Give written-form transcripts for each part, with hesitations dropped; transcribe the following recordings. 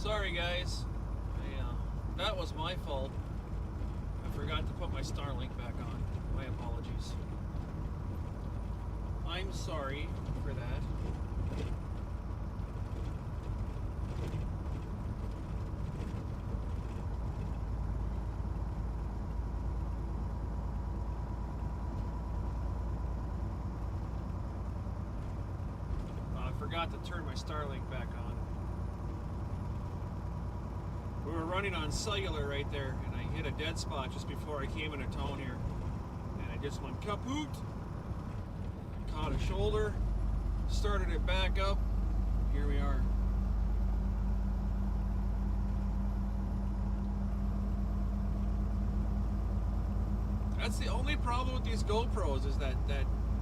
Sorry guys, that was my fault. I forgot to put my Starlink back on. My apologies. I'm sorry for that. I forgot to turn my Starlink back on. We were running on cellular right there, and I hit a dead spot just before I came into town here. And I just went kaput. Caught a shoulder, started it back up. Here we are. That's the only problem with these GoPros, is that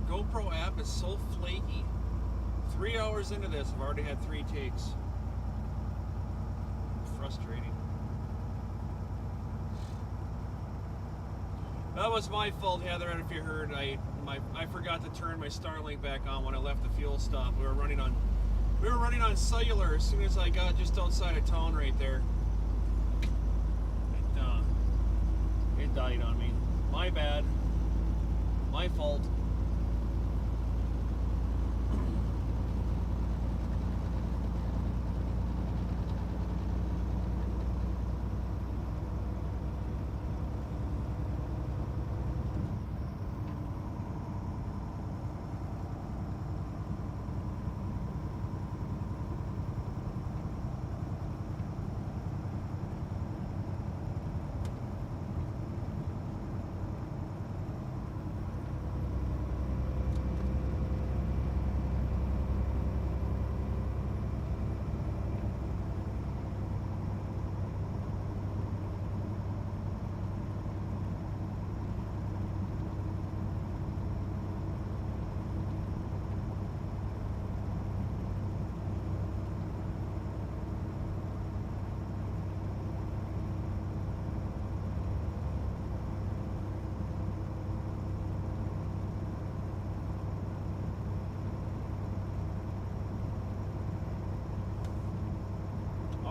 GoPro app is so flaky. 3 hours into this, I've already had 3 takes. Frustrating. That was my fault, Heather, and if you heard, I forgot to turn my Starlink back on when I left the fuel stop. We were running on cellular as soon as I got just outside of town right there. It died on me. My bad. My fault.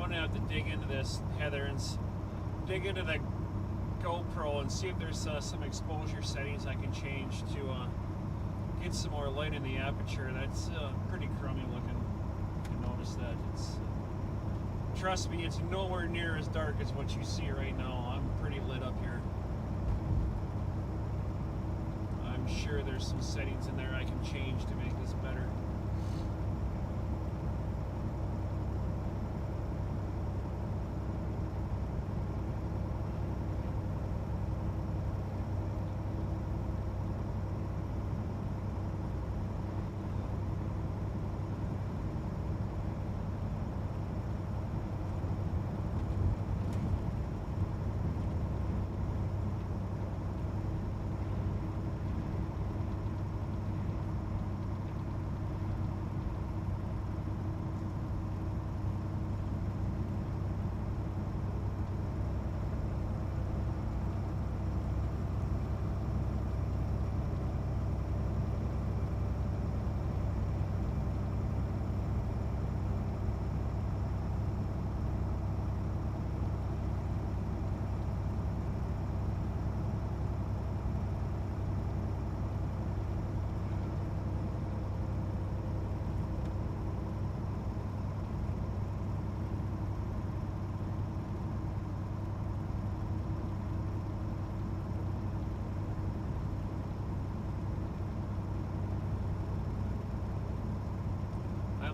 Have to dig into this, Heather, and dig into the GoPro and see if there's some exposure settings I can change to get some more light in the aperture. That's pretty crummy looking. You can notice that. Trust me, it's nowhere near as dark as what you see right now. I'm pretty lit up here. I'm sure there's some settings in there I can change to make this better.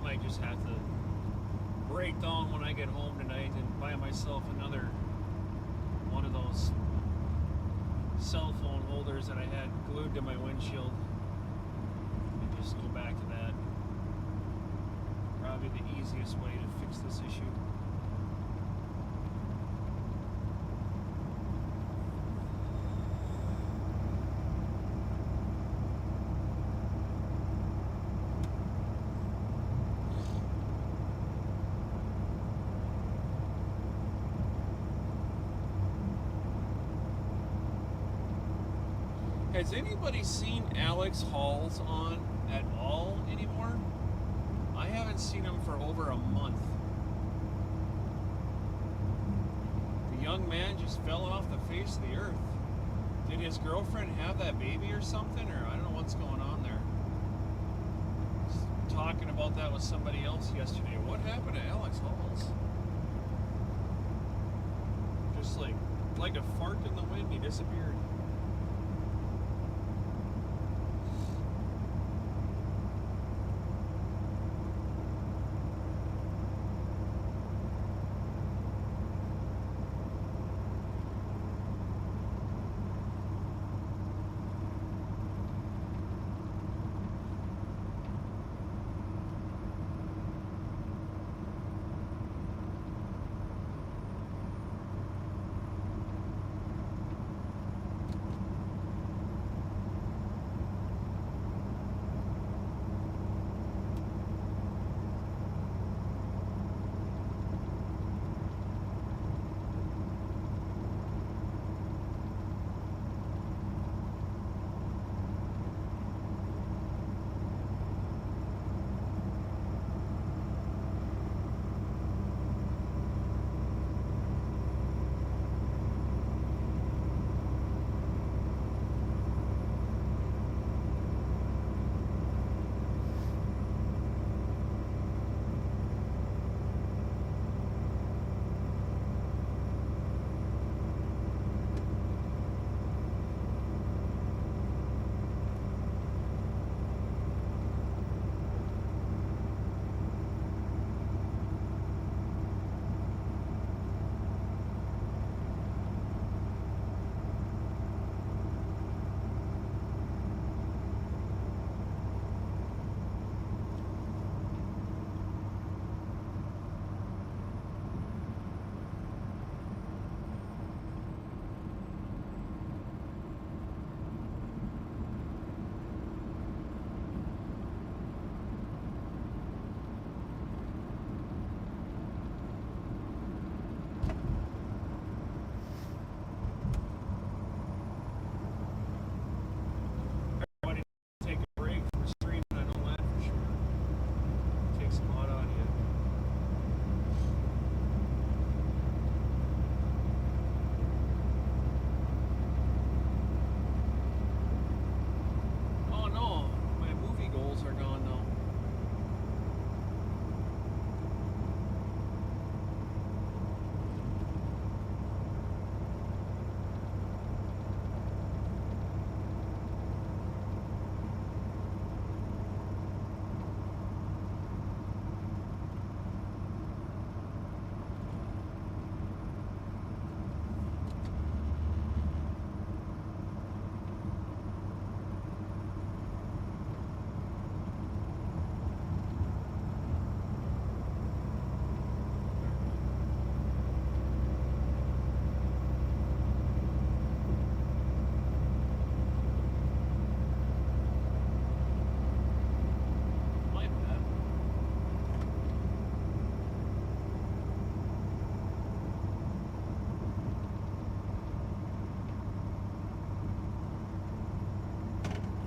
I just have to break down when I get home tonight and buy myself another one of those cell phone holders that I had glued to my windshield and just go back to that. Probably the easiest way to fix this issue. Has anybody seen Alex Halls on at all anymore? I haven't seen him for over a month. young man just fell off the face of the earth. Did his girlfriend have that baby or something? Or I don't know what's going on there. Just talking about that with somebody else yesterday. What happened to Alex Halls? Just like a fart in the wind, he disappeared.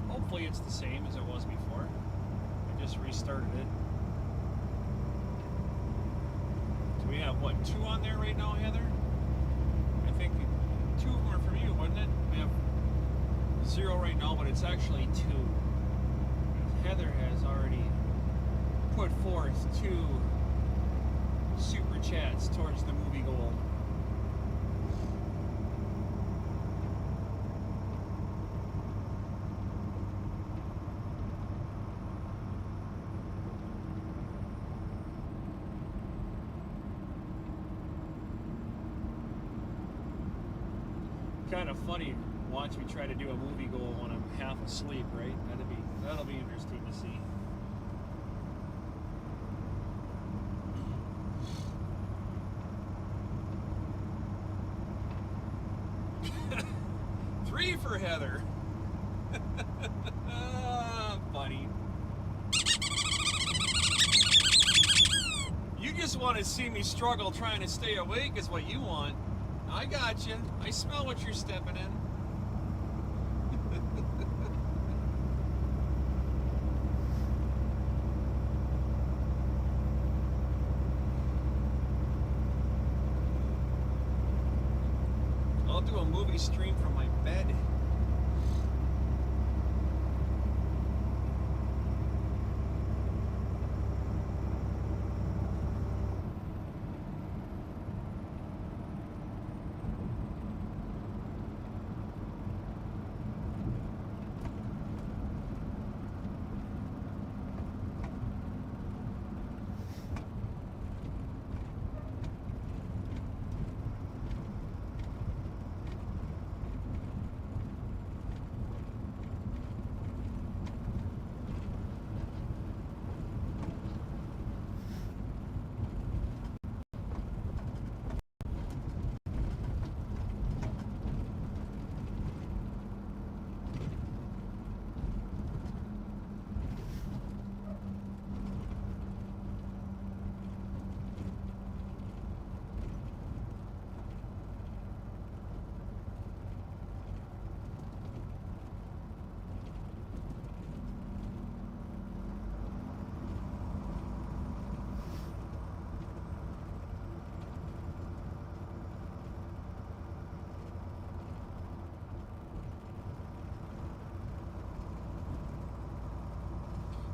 Hopefully it's the same as it was before. I just restarted it. So we have, what, 2 on there right now, Heather? I think 2 of them are from you, wasn't it? We have 0 right now, but it's actually 2. Heather has already put forth 2 super chats towards the movie goal. Kind of funny watch me try to do a movie goal when I'm half asleep, right? That'll be interesting to see. Three for Heather. Funny. You just want to see me struggle trying to stay awake is what you want. I got you. I smell what you're stepping in. do a movie stream from my bed.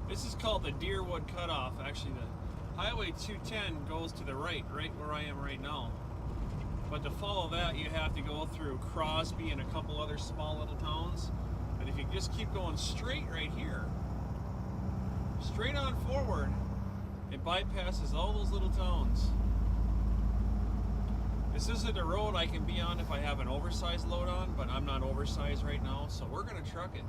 This is called the Deerwood Cutoff. Actually, the Highway 210 goes to the right where I am right now. But to follow that, you have to go through Crosby and a couple other small little towns. But if you just keep going straight right here, straight on forward, it bypasses all those little towns. This isn't a road I can be on if I have an oversized load on, but I'm not oversized right now, so we're gonna truck it.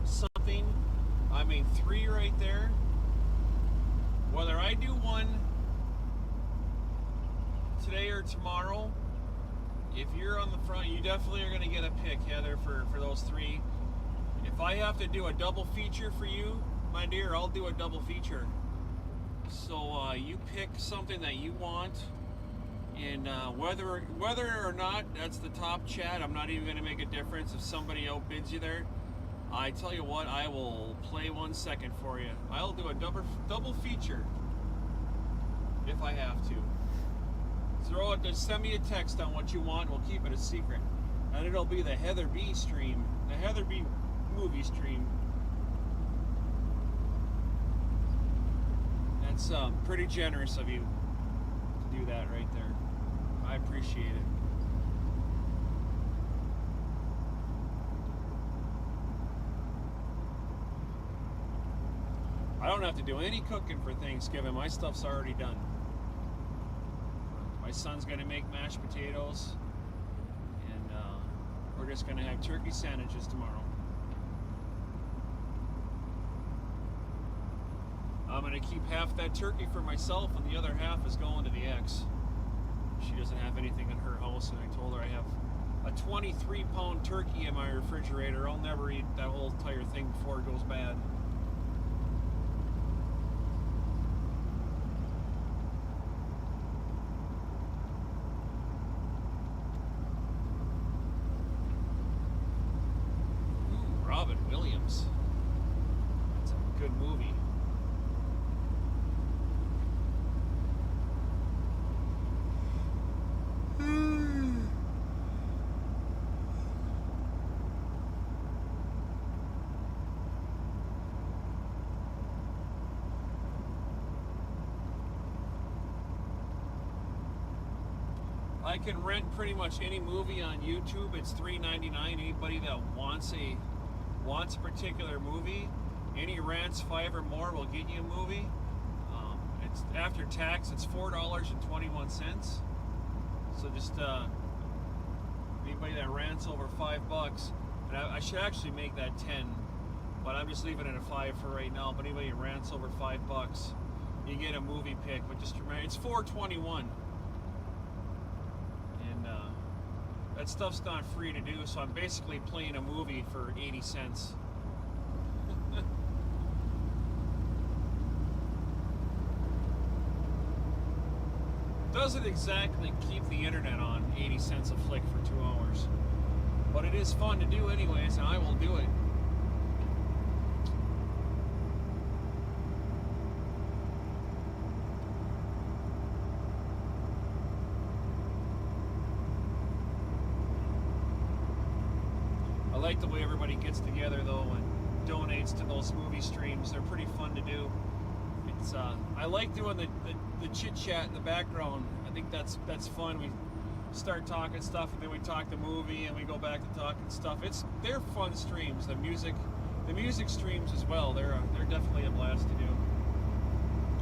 Something, I mean 3 right there. Whether I do one today or tomorrow, if you're on the front, you definitely are going to get a pick, Heather, for those 3. If I have to do a double feature for you, my dear, I'll do a double feature. So you pick something that you want, and whether or not that's the top chat, I'm not even going to make a difference if somebody outbids you there. I tell you what, I will play 1 second for you. I'll do a double feature if I have to. Just send me a text on what you want. We'll keep it a secret, and it'll be the Heather B stream, the Heather B movie stream. That's pretty generous of you to do that right there. I appreciate it. I don't have to do any cooking for Thanksgiving. My stuff's already done. My son's going to make mashed potatoes, and we're just going to have turkey sandwiches tomorrow. I'm going to keep half that turkey for myself, and the other half is going to the ex. She doesn't have anything in her house, and I told her I have a 23-pound turkey in my refrigerator. I'll never eat that whole entire thing before it goes bad. Robin Williams. That's a good movie. I can rent pretty much any movie on YouTube. It's $3.99. Anybody that wants a particular movie, any rents 5 or more will get you a movie. It's after tax, it's $4.21. So just anybody that rents over $5, and I should actually make that 10, but I'm just leaving it at 5 for right now. But anybody that rents over $5, you get a movie pick. But just remember, it's $4.21. That stuff's not free to do, so I'm basically playing a movie for 80 cents. Doesn't exactly keep the internet on 80 cents a flick for 2 hours. But it is fun to do anyways, and I will do it. I like the way everybody gets together though and donates to those movie streams. They're pretty fun to do. It's I like doing the chit chat in the background. I think that's fun. We start talking stuff and then we talk the movie and we go back to talking stuff. They're fun streams. The music streams as well. They're definitely a blast to do.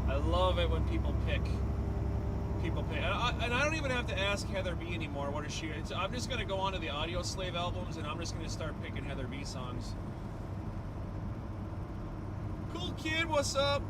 I love it when people pick. And I don't even have to ask Heather B anymore. What is she? I'm just gonna go onto the Audio Slave albums and I'm just gonna start picking Heather B songs. Cool kid, what's up?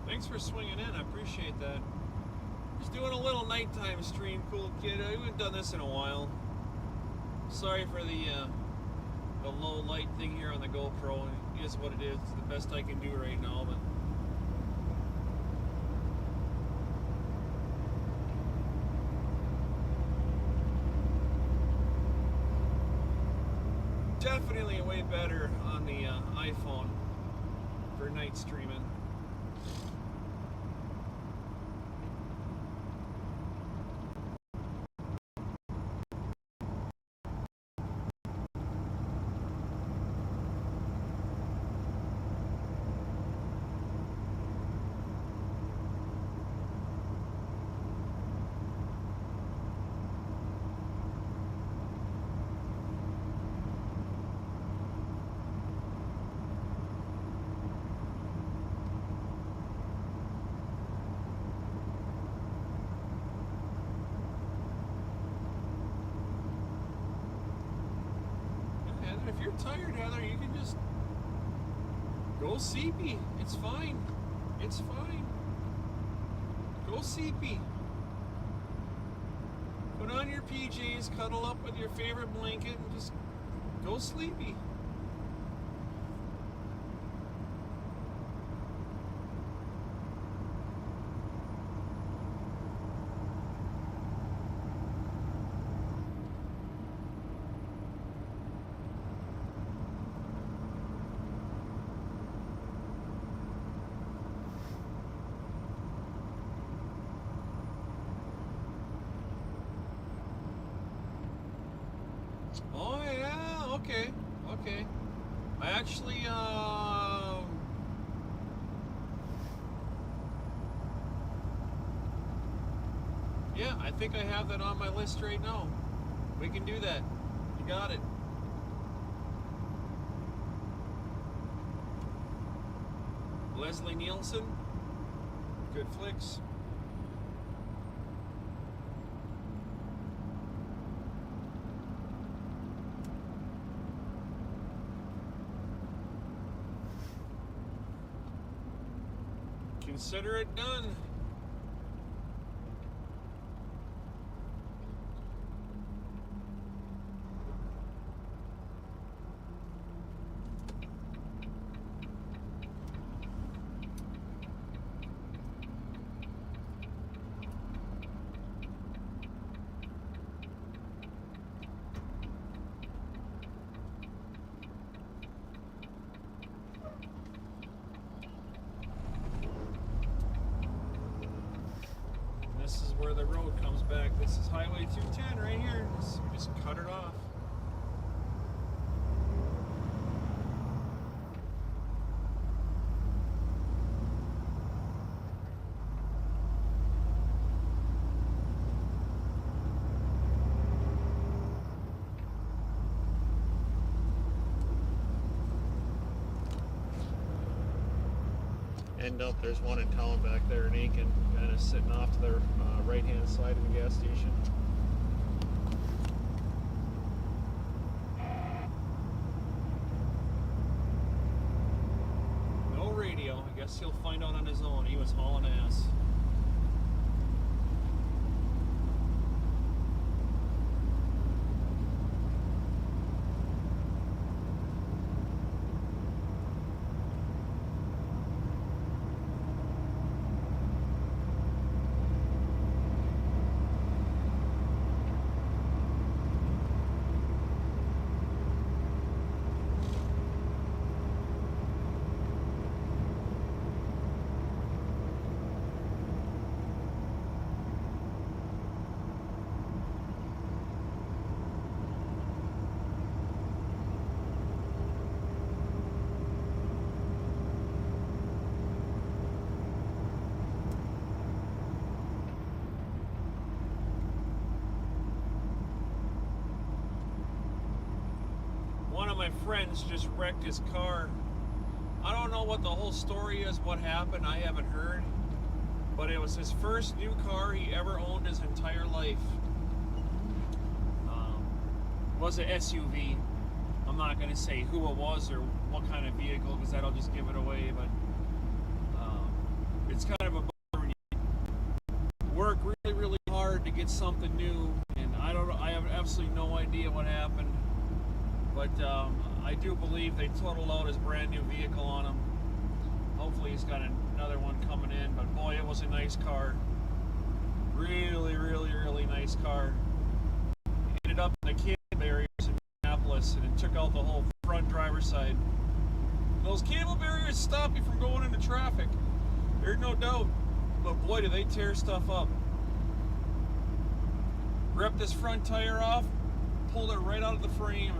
Thanks for swinging in. I appreciate that. Just doing a little nighttime stream, cool kid. I haven't done this in a while. Sorry for the low light thing here on the GoPro. It is what it is. It's the best I can do right now, but definitely way better on the iPhone for night streaming. If you're tired, Heather, you can just go sleepy. It's fine. It's fine. Go sleepy. Put on your PJs, cuddle up with your favorite blanket, and just go sleepy. Oh yeah, okay. I actually, yeah, I think I have that on my list right now. We can do that. You got it. Leslie Nielsen, good flicks. Consider it done. This is where the road comes back. This is Highway 210 right here. Just cut it off. end up, there's one in town back there in Aiken, kind of sitting off to the right-hand side of the gas station. No radio. I guess he'll find out on his own. He was hauling ass. One of my friends just wrecked his car. I don't know what the whole story is, what happened, I haven't heard. But it was his first new car he ever owned his entire life. It was an SUV. I'm not going to say who it was or what kind of vehicle, because that'll just give it away. But it's kind of a bummer when you work really, really hard to get something new, and I don't know. I have absolutely no idea what happened. But I do believe they totaled out his brand new vehicle on him. Hopefully he's got another one coming in. But boy, it was a nice car. Really, really, really nice car. Ended up in the cable barriers in Minneapolis, and it took out the whole front driver's side. Those cable barriers stop you from going into traffic. There's no doubt. But boy, do they tear stuff up. Ripped this front tire off, pulled it right out of the frame.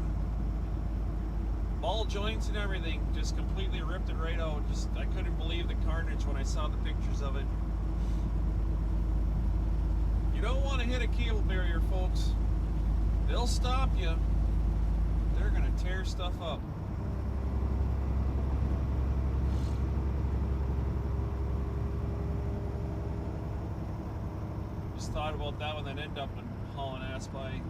Ball joints and everything, just completely ripped it right out. Just, I couldn't believe the carnage when I saw the pictures of it. You don't want to hit a cable barrier, folks. They'll stop you. They're gonna tear stuff up. Just thought about that when that ended up in hauling ass by.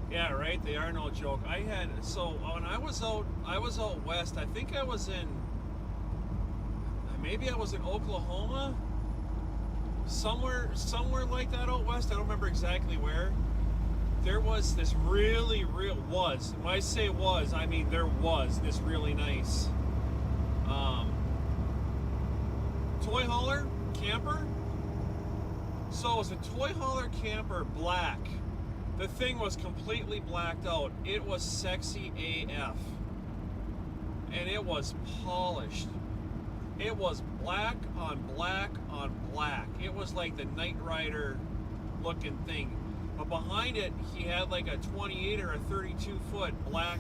Yeah, right. They are no joke. I had when I was out west. I think I was in maybe I was in Oklahoma, somewhere like that out west. I don't remember exactly where. There was this really was. When I say was, I mean there was this really nice toy hauler camper. So it was a toy hauler camper, black. The thing was completely blacked out. It was sexy AF. And it was polished. It was black on black on black. It was like the Knight Rider looking thing. But behind it, he had like a 28 or a 32 foot black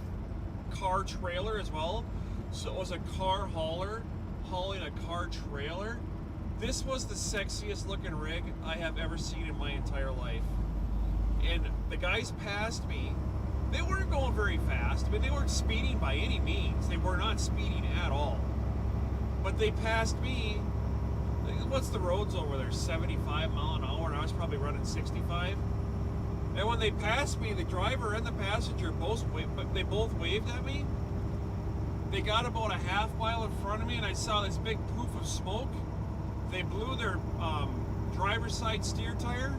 car trailer as well. So it was a car hauler hauling a car trailer. This was the sexiest looking rig I have ever seen in my entire life. And the guys passed me. They weren't going very fast. I mean, they weren't speeding by any means. They were not speeding at all. But they passed me. What's the roads over there? 75 mile an hour, and I was probably running 65. And when they passed me, the driver and the passenger both waved at me. They got about a half mile in front of me, and I saw this big poof of smoke. They blew their driver's side steer tire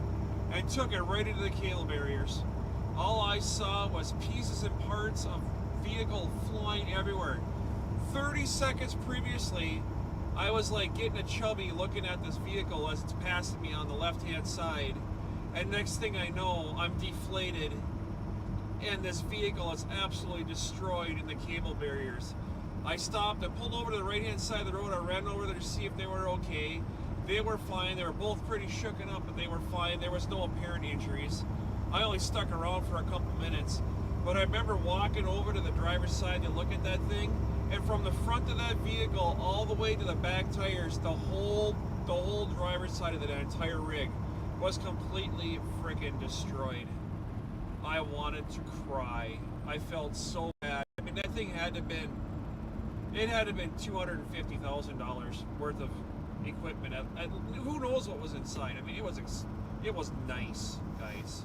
and took it right into the cable barriers. All I saw was pieces and parts of vehicle flying everywhere. 30 seconds previously, I was like getting a chubby looking at this vehicle as it's passing me on the left-hand side. And next thing I know, I'm deflated. And this vehicle is absolutely destroyed in the cable barriers. I stopped, I pulled over to the right-hand side of the road, I ran over there to see if they were okay. They were fine, they were both pretty shooken up, but they were fine. There was no apparent injuries. I only stuck around for a couple minutes. But I remember walking over to the driver's side to look at that thing, and from the front of that vehicle all the way to the back tires, the whole driver's side of that entire rig was completely freaking destroyed. I wanted to cry. I felt so bad. I mean, that thing had to have been $250,000 worth of equipment. Who knows what was inside? I mean, it was nice, guys.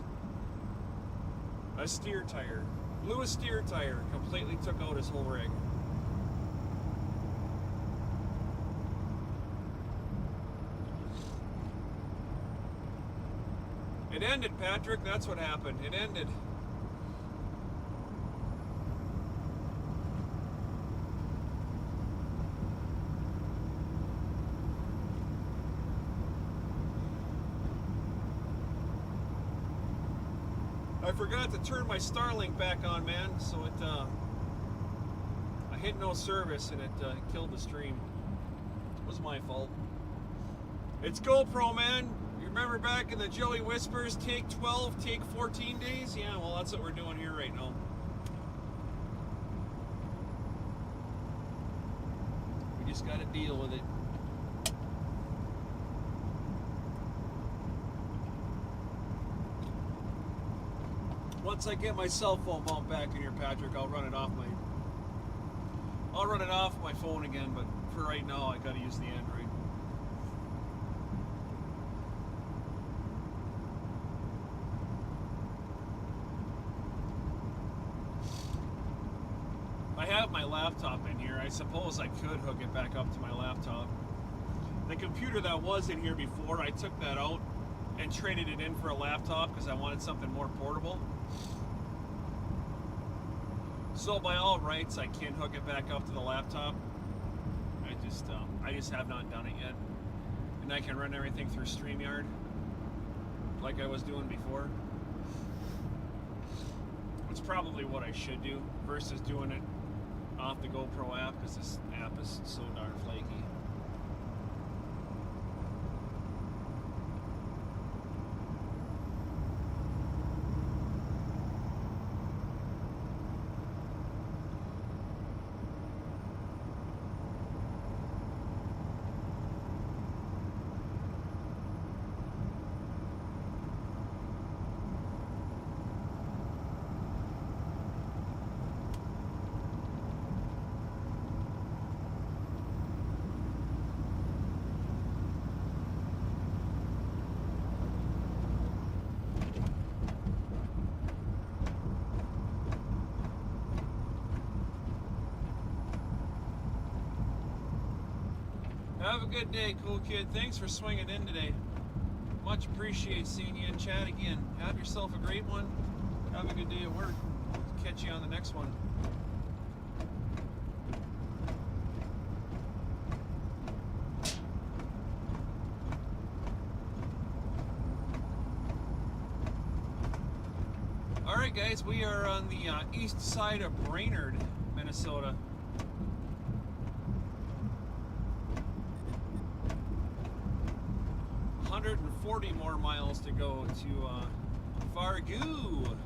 A steer tire, blew a steer tire, completely took out his whole rig. It ended, Patrick. That's what happened. It ended. I forgot to turn my Starlink back on, man, so I hit no service and it killed the stream. It was my fault. It's GoPro, man. You remember back in the Joey Whispers, take 12, take 14 days? Yeah, well, that's what we're doing here right now. We just got to deal with it. Once I get my cell phone mount back in here, Patrick, I'll run it off my phone again, but for right now I gotta use the Android. I have my laptop in here. I suppose I could hook it back up to my laptop. The computer that was in here before, I took that out and traded it in for a laptop because I wanted something more portable. So by all rights, I can hook it back up to the laptop. I just have not done it yet. And I can run everything through StreamYard like I was doing before. It's probably what I should do versus doing it off the GoPro app, because this app is so darn flaky. Have a good day, cool kid. Thanks for swinging in today. Much appreciate seeing you in chat again. Have yourself a great one. Have a good day at work. Catch you on the next one. All right, guys, we are on the east side of Brainerd, Minnesota. 140 more miles to go to Fargo.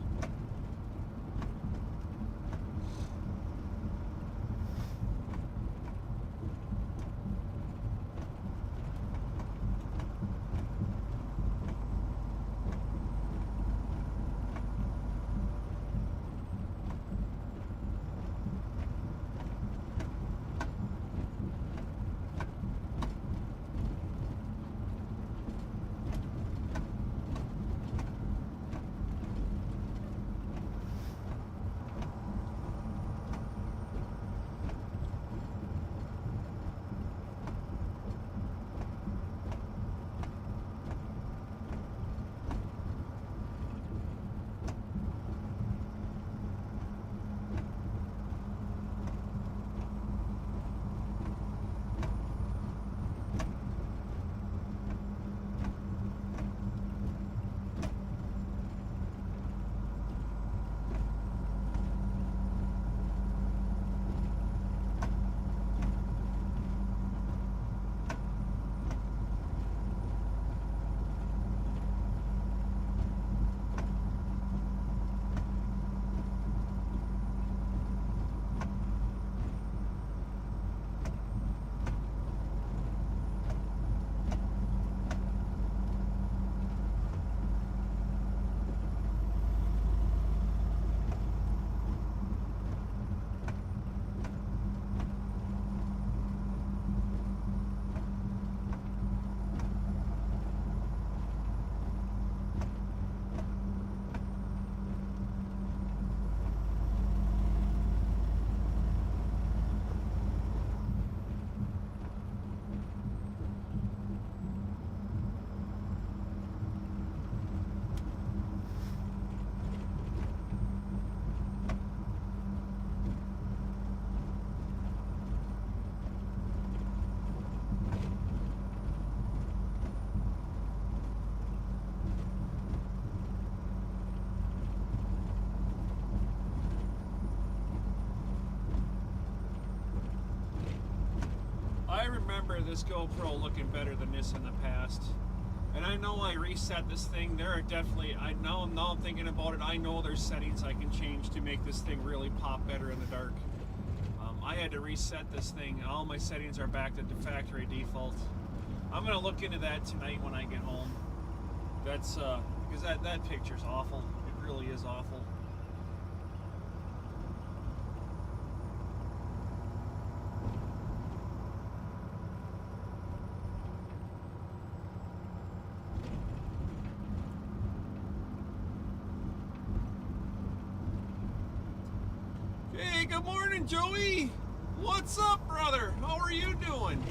remember this GoPro looking better than this in the past. And I know I reset this thing. There are definitely, now I'm thinking about it, I know there's settings I can change to make this thing really pop better in the dark. I had to reset this thing. All my settings are back to the factory default. I'm gonna look into that tonight when I get home. That's because that picture's awful. It really is awful. Hey, good morning, Joey. What's up, brother? How are you doing?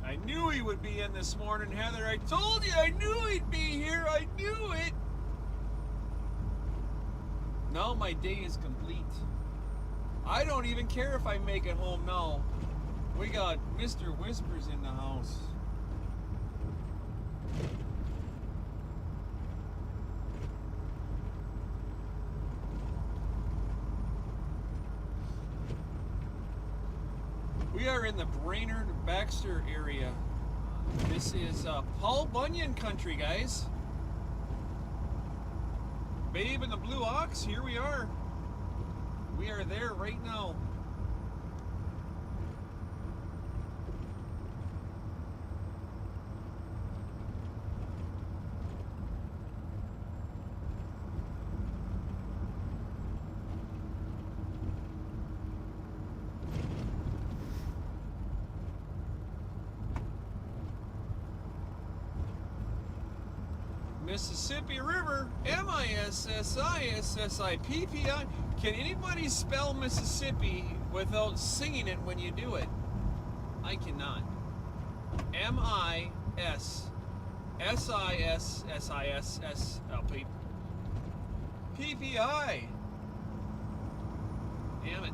I knew he would be in this morning, Heather. I told you, I knew he'd be here. I knew it. Now my day is complete. I don't even care if I make it home now. We got Mr. Whispers in the house. We are in the Brainerd-Baxter area. This is Paul Bunyan country, guys. Babe and the Blue Ox, here we are. We are there right now. Mississippi River, Mississippi. Can anybody spell Mississippi without singing it when you do it? I cannot. Mississippi. PPI. Damn it.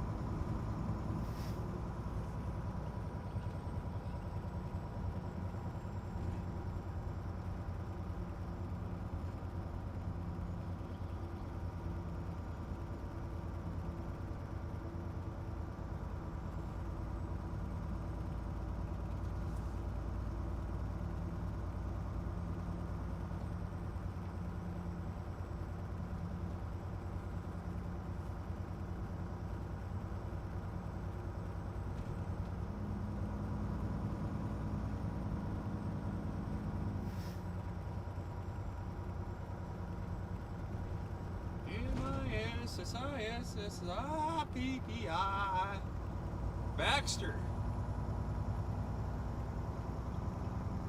Mississippi. Baxter.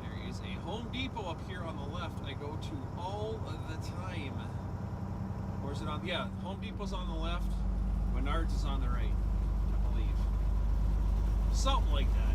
There is a Home Depot up here on the left I go to all the time. Or is it on? Yeah, Home Depot's on the left. Menards is on the right, I believe. Something like that.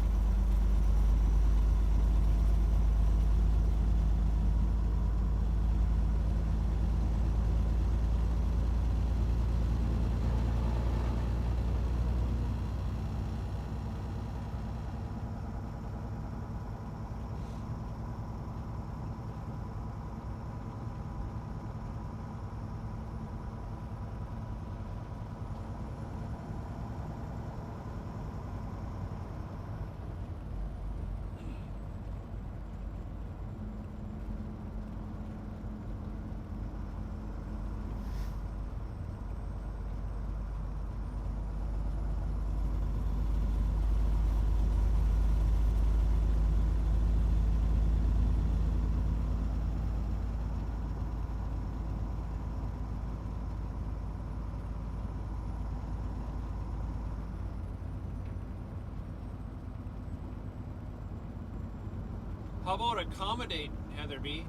How about accommodate, Heather B?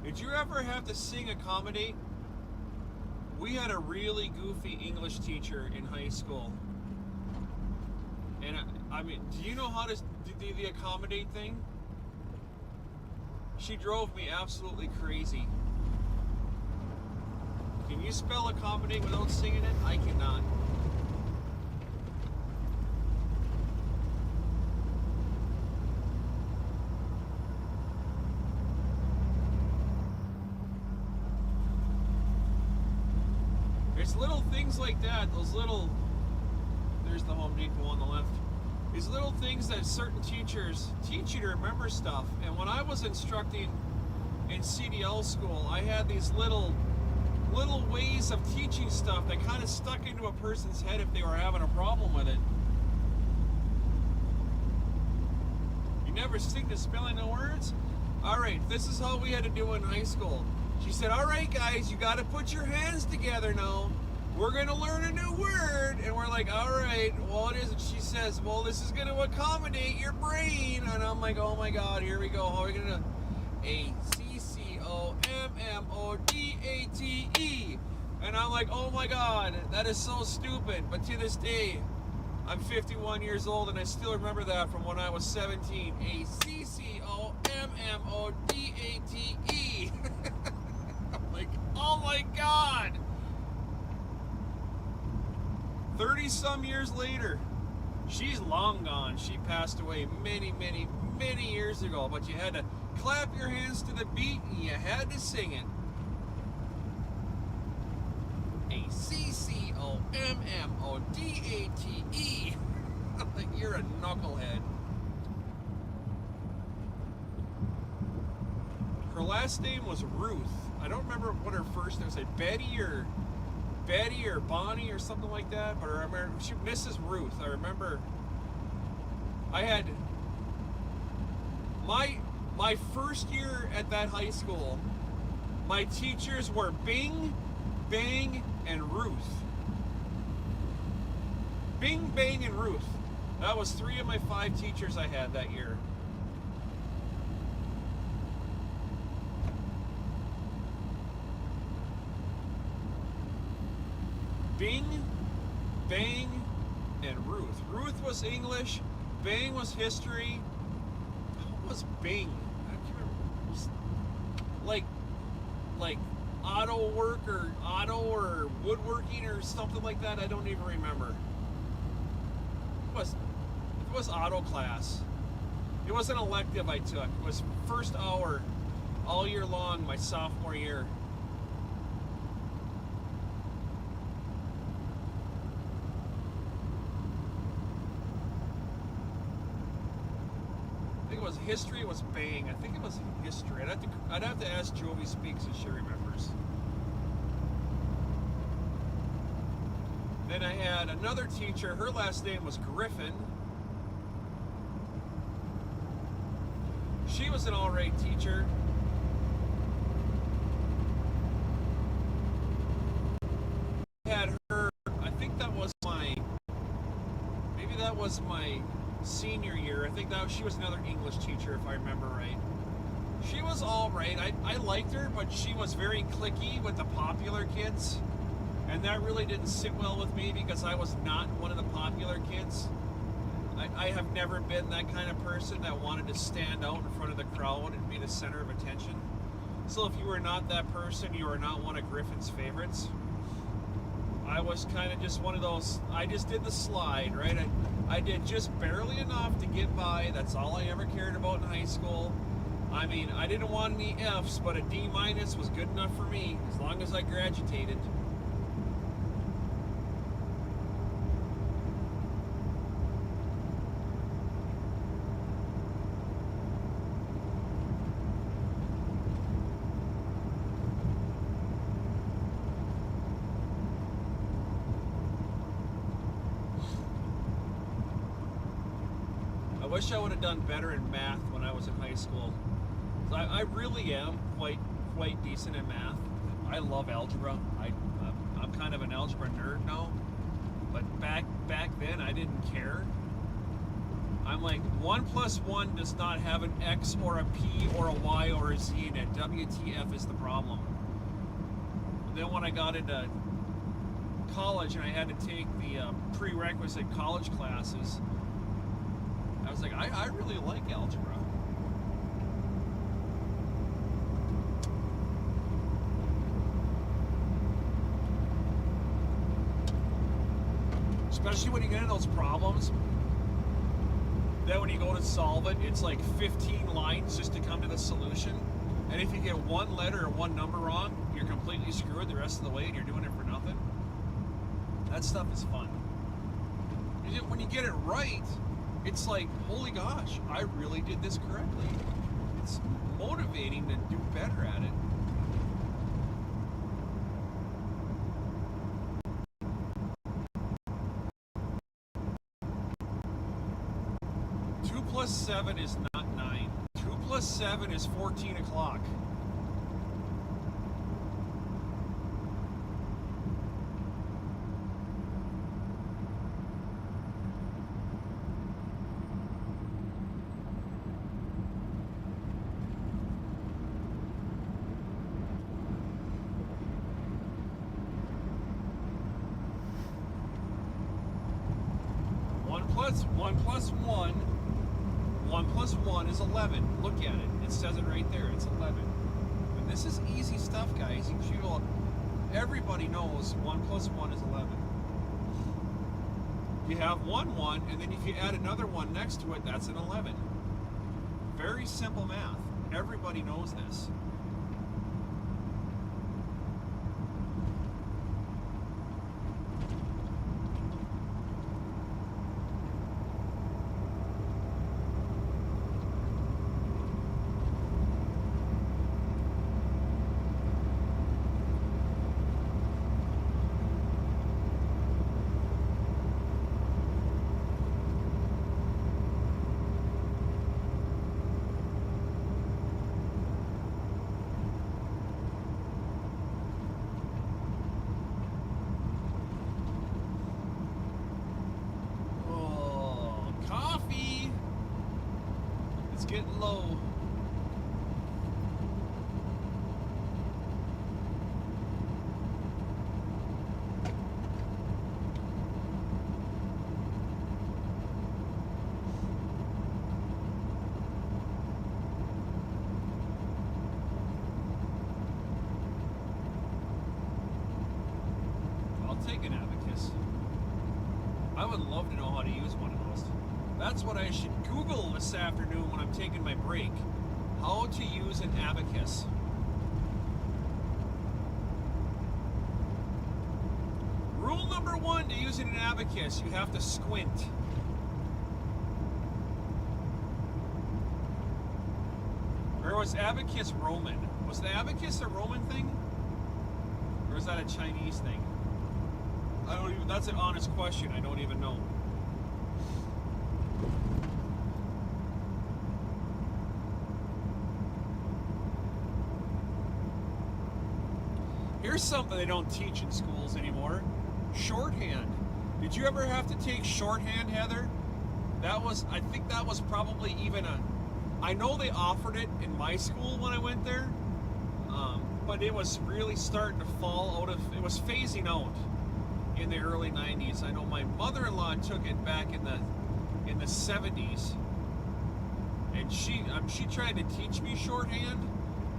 Did you ever have to sing accommodate? We had a really goofy English teacher in high school. And I mean, do you know how to do the accommodate thing? She drove me absolutely crazy. Can you spell accommodate without singing it? I cannot. It's little things like that, those little, there's the Home Depot on the left. These little things that certain teachers teach you to remember stuff. And when I was instructing in CDL school, I had these little ways of teaching stuff that kind of stuck into a person's head if they were having a problem with it. You never sing the spelling the words? Alright, this is how we had to do it in high school. She said, alright guys, you gotta put your hands together now. We're gonna learn a new word. And we're like, alright, well it is. And she says, well, this is gonna accommodate your brain. And I'm like, oh my god, here we go. How are we gonna do? ACCOMMODATE. And I'm like, oh my god, that is so stupid. But to this day, I'm 51 years old and I still remember that from when I was 17. ACCOMMODATE. I'm like, oh my god. 30 some years later, she's long gone. She passed away many years ago, but you had to clap your hands to the beat and you had to sing it. ACCOMMODATE. Like you're a knucklehead. Her last name was Ruth. I don't remember what her first name was. Like Betty or Bonnie or something like that. But I remember she Mrs. Ruth. I remember I had my first year at that high school. My teachers were Bing, Bang, and Ruth. Bing, Bang, and Ruth. That was 3 of my 5 teachers I had that year. Bing, Bang, and Ruth. Ruth was English. Bang was history. What was Bing? I can't remember. It was like auto work or auto or woodworking or something like that. I don't even remember. It was auto class. It was an elective I took. It was first hour all year long my sophomore year. History was Bang. I think it was history. I'd have to ask Jovi Speaks if she remembers. Then I had another teacher. Her last name was Griffin. She was an alright teacher. I had her. I think that was my senior year. I think she was another English teacher, if I remember right. She was all right. I liked her, but she was very cliquey with the popular kids, and that really didn't sit well with me because I was not one of the popular kids. I have never been that kind of person that wanted to stand out in front of the crowd and be the center of attention. So if you were not that person, you were not one of Griffin's favorites. I was kind of just one of those, I just did the slide, right? I did just barely enough to get by. That's all I ever cared about in high school. I mean, I didn't want any F's, but a D- was good enough for me, as long as I graduated. I wish I would have done better in math when I was in high school. I really am quite decent in math. I love algebra. I'm kind of an algebra nerd now, but back then I didn't care. I'm like, 1 + 1 does not have an X or a P or a Y or a Z in it. WTF is the problem. And then when I got into college and I had to take the prerequisite college classes, I was like, I really like algebra. especially when you get into those problems. Then when you go to solve it, it's like 15 lines just to come to the solution. And if you get one letter or one number wrong, you're completely screwed the rest of the way and you're doing it for nothing. That stuff is fun. When you get it right, it's like, holy gosh, I really did this correctly. It's motivating to do better at it. Two plus 7 is not 9. 2 plus 7 is 14 o'clock. One plus one is 11. Look at it. It says it right there. It's 11. And this is easy stuff, guys. Everybody knows 1 plus 1 is 11. You have 1, and then if you add another 1 next to it, that's an 11. Very simple math. Everybody knows this. Getting low. I'll take an abacus. I would love to know how to use one of those. That's what I should Google this afternoon when I'm taking my break. How to use an abacus. Rule number 1 to using an abacus, you have to squint. Or was abacus Roman? Was the abacus a Roman thing? Or is that a Chinese thing? I don't even, that's an honest question. I don't even know. Here's something they don't teach in schools anymore. Shorthand. Did you ever have to take shorthand, Heather? I think that was probably even I know they offered it in my school when I went there, but it was really starting to fall out of, it was phasing out in the early 90s. I know my mother-in-law took it back in the 70s, and she tried to teach me shorthand.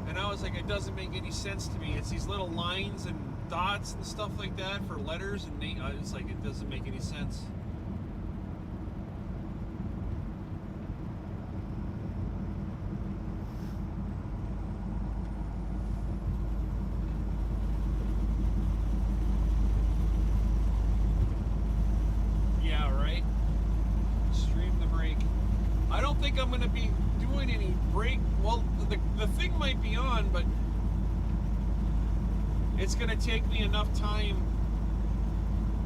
And I was like, it doesn't make any sense to me. It's these little lines and dots and stuff like that for letters and names. It's like, it doesn't make any sense. Yeah, right? Stream the break. I don't think I'm going to be doing any break. Well, the thing might be on, but it's going to take me enough time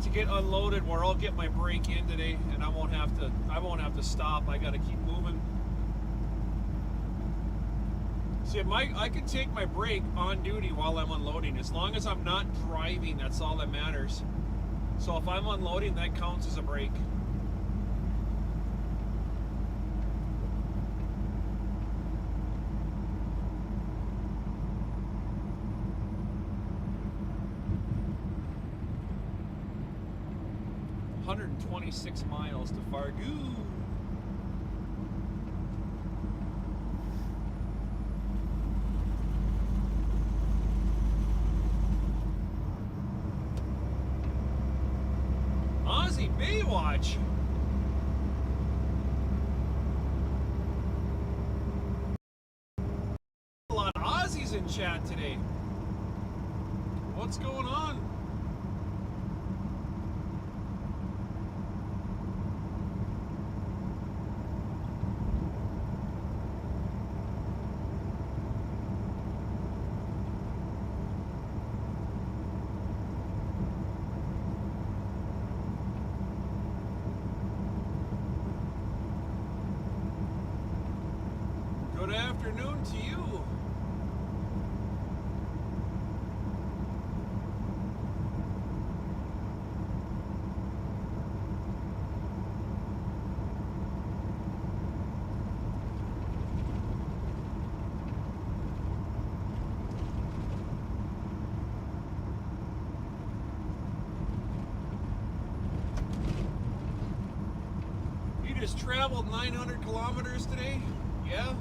to get unloaded where I'll get my break in today, and I won't have to stop. I got to keep moving. See, I can take my break on duty while I'm unloading, as long as I'm not driving. That's all that matters. So if I'm unloading, that counts as a break. .26 miles to Fargo. Aussie Baywatch. A lot of Aussies in chat today. What's going on? Good afternoon to you. You just traveled 900 kilometers today? Yeah?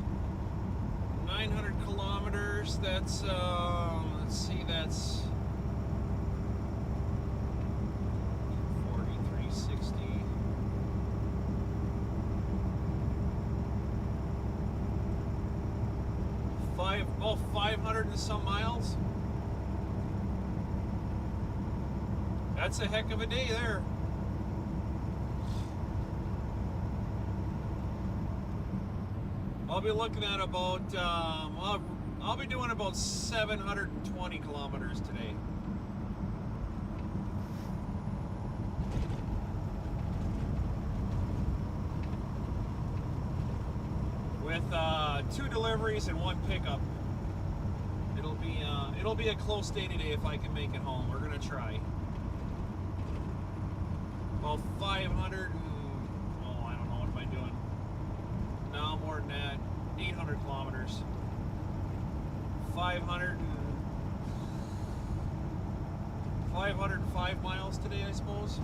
900 kilometers, that's, let's see, that's 4360. About 500 and some miles. That's a heck of a day there. I'll be looking at about, I'll be doing about 720 kilometers today. With 2 deliveries and 1 pickup. It'll be a close day today if I can make it home. We're gonna try. About 500 and, oh, I don't know, what am I doing? No, more than that. 800 kilometers. 505 miles today, I suppose.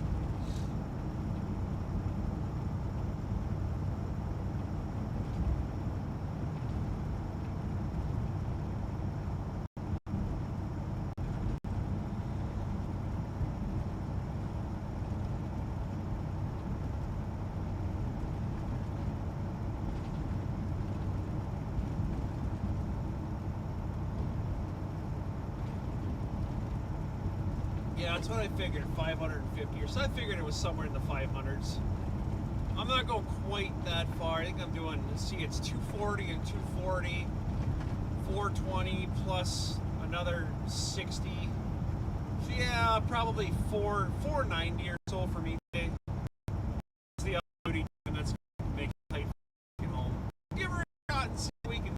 Yeah, that's what I figured, 550 or so. I figured it was somewhere in the 500s. I'm not going quite that far. I think I'm doing, let's see, it's 240 and 240, 420 plus another 60. So yeah, probably 490 or so for me today. It's the duty, and that's going to make it tight for getting home. Give her a shot and see if we can.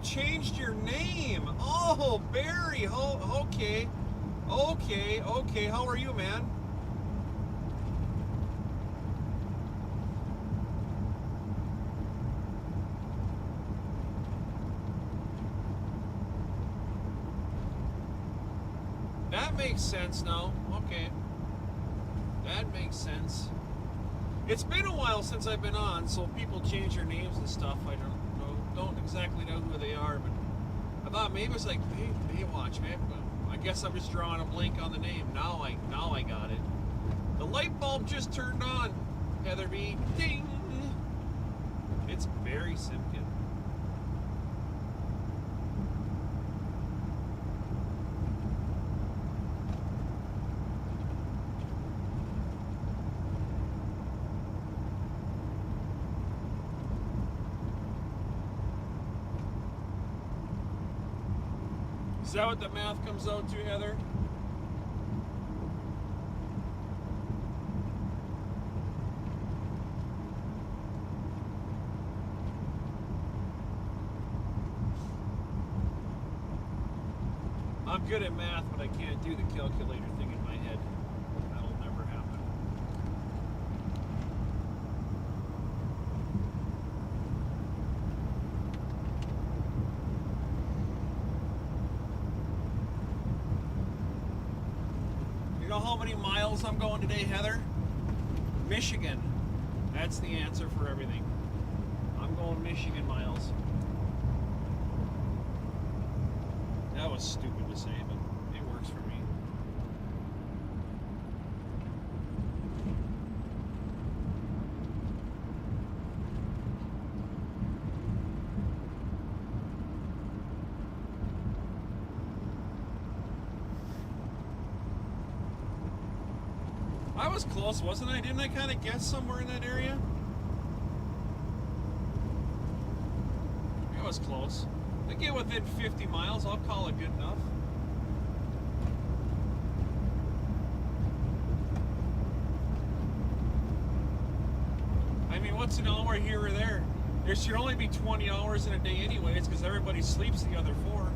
Changed your name. Oh, Barry. Oh, okay. Okay. How are you, man? That makes sense now. Okay. That makes sense. It's been a while since I've been on, so people change their names and stuff. I don't exactly know who they are, but I thought maybe it's like Baywatch, man. I guess I'm just drawing a blank on the name. Now I got it. The light bulb just turned on. Heather B. Ding. It's Barry Simpkin. Is that what the math comes out to, Heather? I'm good at math, but I can't do the calculator thing in my head. That'll never happen. You know how many miles I'm going today, Heather? Michigan. That's the answer for everything. I'm going Michigan miles. That was stupid to say, but it works for me. I was close, wasn't I? Didn't I kind of guess somewhere in that area? It was close. I get within 50 miles, I'll call it good enough. I mean, what's an hour here or there? There should only be 20 hours in a day anyways, because everybody sleeps the other 4.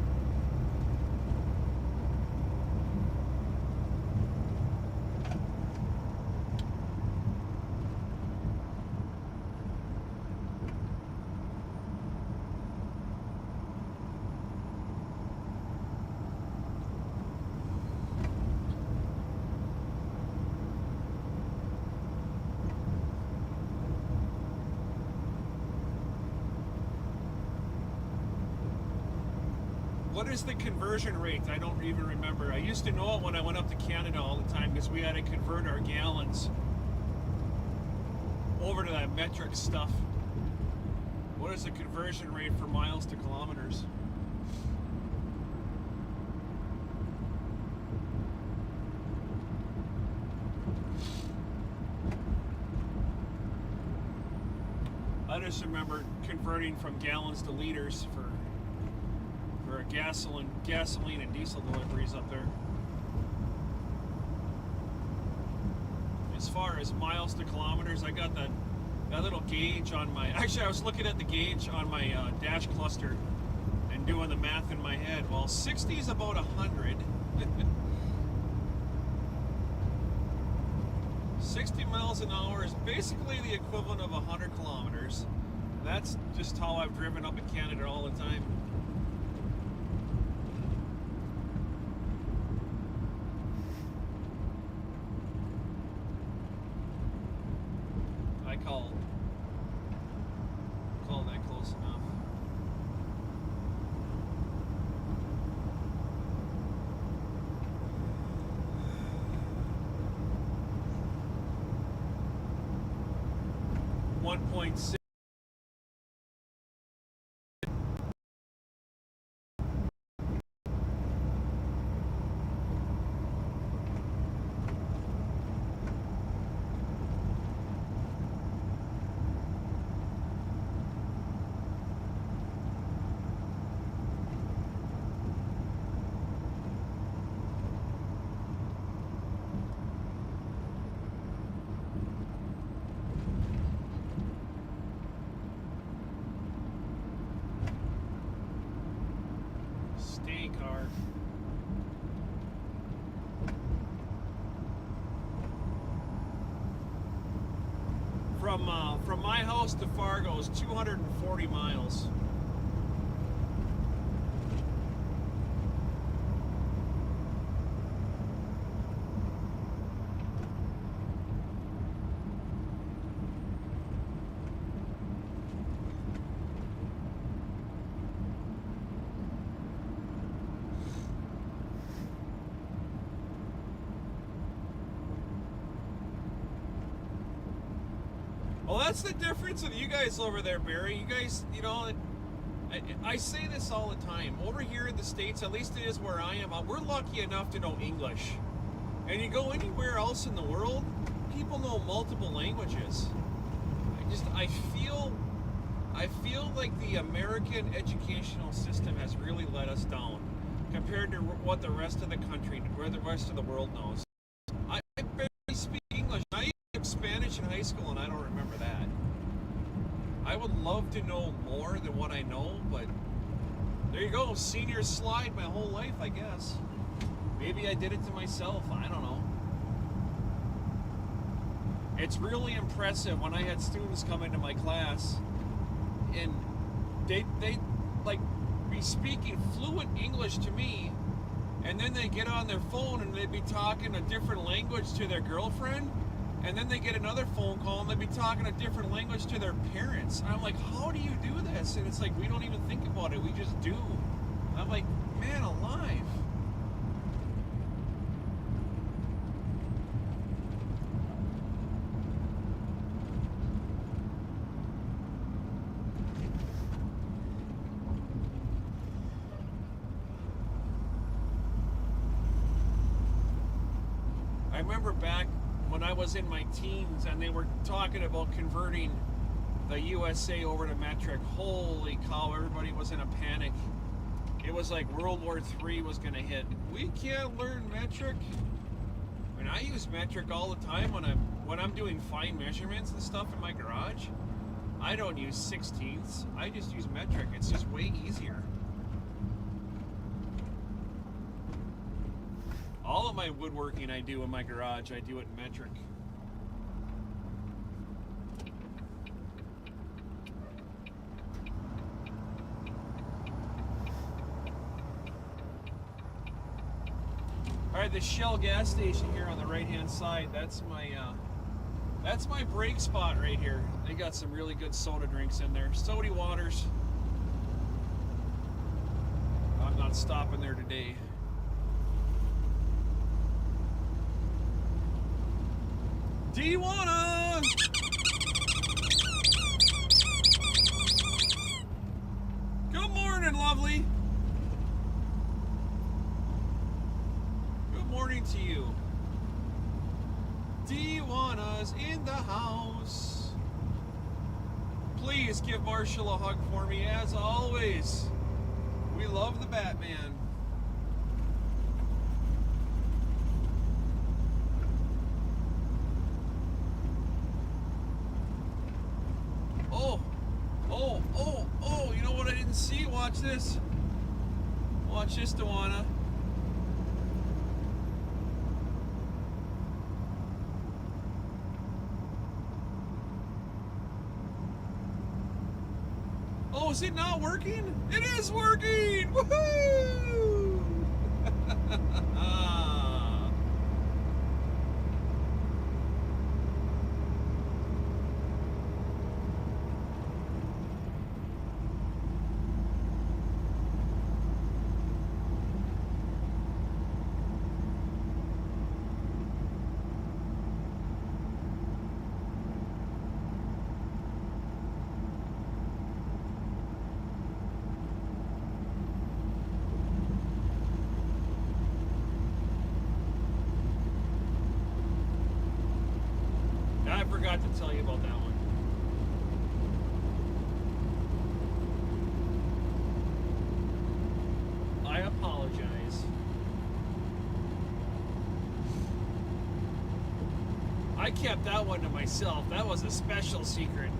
What is the conversion rate? I don't even remember. I used to know it when I went up to Canada all the time because we had to convert our gallons over to that metric stuff. What is the conversion rate for miles to kilometers? I just remember converting from gallons to liters for gasoline and diesel deliveries up there. As far as miles to kilometers, I got that little gauge on my... Actually, I was looking at the gauge on my dash cluster and doing the math in my head. Well, 60 is about 100. 60 miles an hour is basically the equivalent of 100 kilometers. That's just how I've driven up in Canada all the time. I call that close enough. .6. Car. From my house to Fargo is 240 miles. Well, that's the difference with you guys over there, Barry. You guys, you know, I say this all the time. Over here in the States, at least it is where I am, we're lucky enough to know English. And you go anywhere else in the world, people know multiple languages. I feel like the American educational system has really let us down compared to what the rest of the country, where the rest of the world knows. I barely speak English. I took Spanish in high school and I don't remember that. I would love to know more than what I know, but there you go. Senior slide my whole life, I guess. Maybe I did it to myself. I don't know. It's really impressive when I had students come into my class and they like be speaking fluent English to me, and then they get on their phone and they'd be talking a different language to their girlfriend, and then they get another phone call and they'd be talking a different language to their parents. And I'm like, how do you do this? And it's like, we don't even think about it, we just do. And I'm like, man alive. I remember back when I was in my teens and they were talking about converting the USA over to metric. Holy cow, everybody was in a panic. It was like World War III was going to hit. We can't learn metric. I mean, I use metric all the time when I'm doing fine measurements and stuff in my garage. I don't use 16ths. I just use metric. It's just way easier. All of my woodworking I do in my garage, I do it in metric. All right, the Shell gas station here on the right-hand side. That's my break spot right here. They got some really good soda drinks in there. Sody waters. I'm not stopping there today. Do you wanna? Good morning, lovely. Good morning to you. Tijuana's in the house. Please give Marshall a hug for me, as always. We love the Batman. Oh, you know what I didn't see? Watch this. Watch this, Tawana. Oh, is it not working? It is working! Woohoo! I forgot to tell you about that one. I apologize. I kept that one to myself. That was a special secret.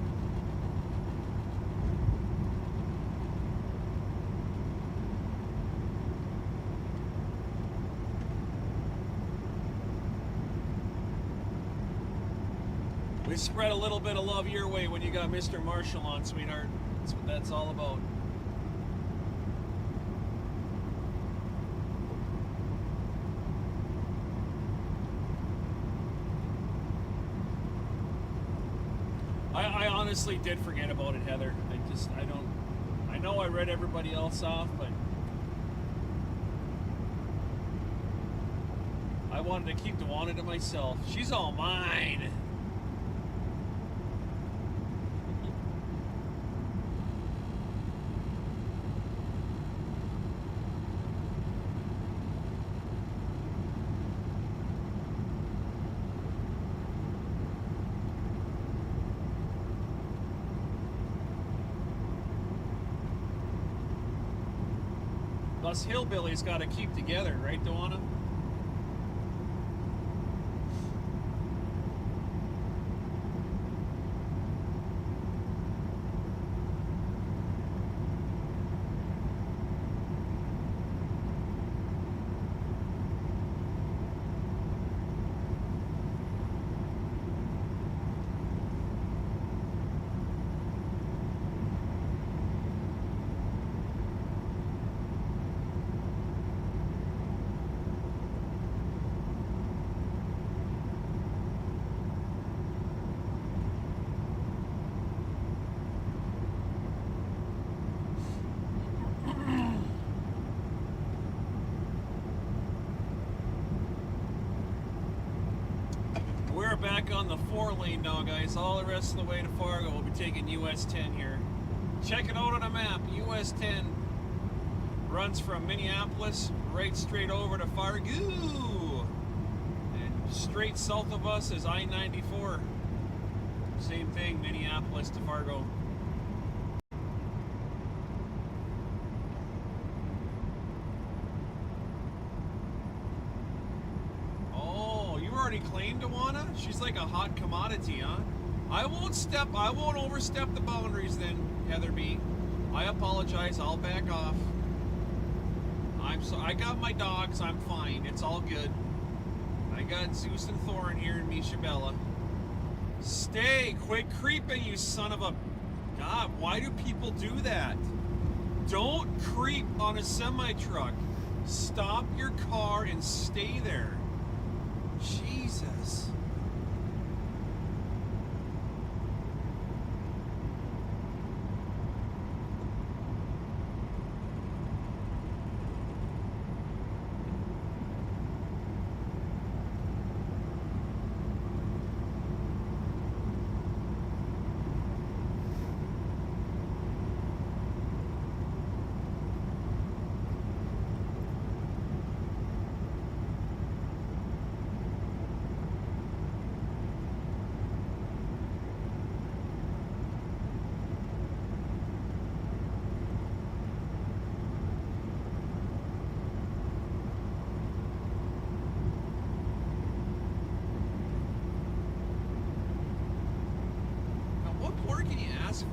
We spread a little bit of love your way when you got Mr. Marshall on, sweetheart. That's what that's all about. I honestly did forget about it, Heather. I know I read everybody else off, but I wanted to keep Tawana to myself. She's all mine. Us hillbillies got to keep together, right, Tawana? back on the 4-lane now, guys. All the rest of the way to Fargo. We'll be taking US 10 here. Check it out on a map. US 10 runs from Minneapolis right straight over to Fargo. And straight south of us is I-94. Same thing, Minneapolis to Fargo. Already claimed Tawana? She's like a hot commodity, huh? I won't overstep the boundaries then, Heather B. I apologize, I'll back off. I got my dogs, I'm fine, it's all good. I got Zeus and Thorin here and Misha Bella. Stay, quit creeping, you son of a... God, why do people do that? Don't creep on a semi-truck. Stop your car and stay there. Jesus.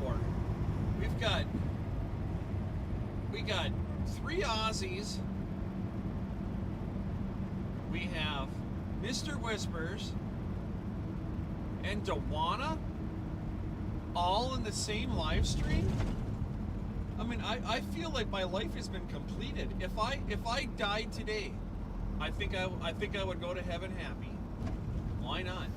For. We got 3 Aussies. We have Mr. Whispers and Tawana all in the same live stream. I mean, I feel like my life has been completed. If I died today, I think I would go to heaven happy. Why not?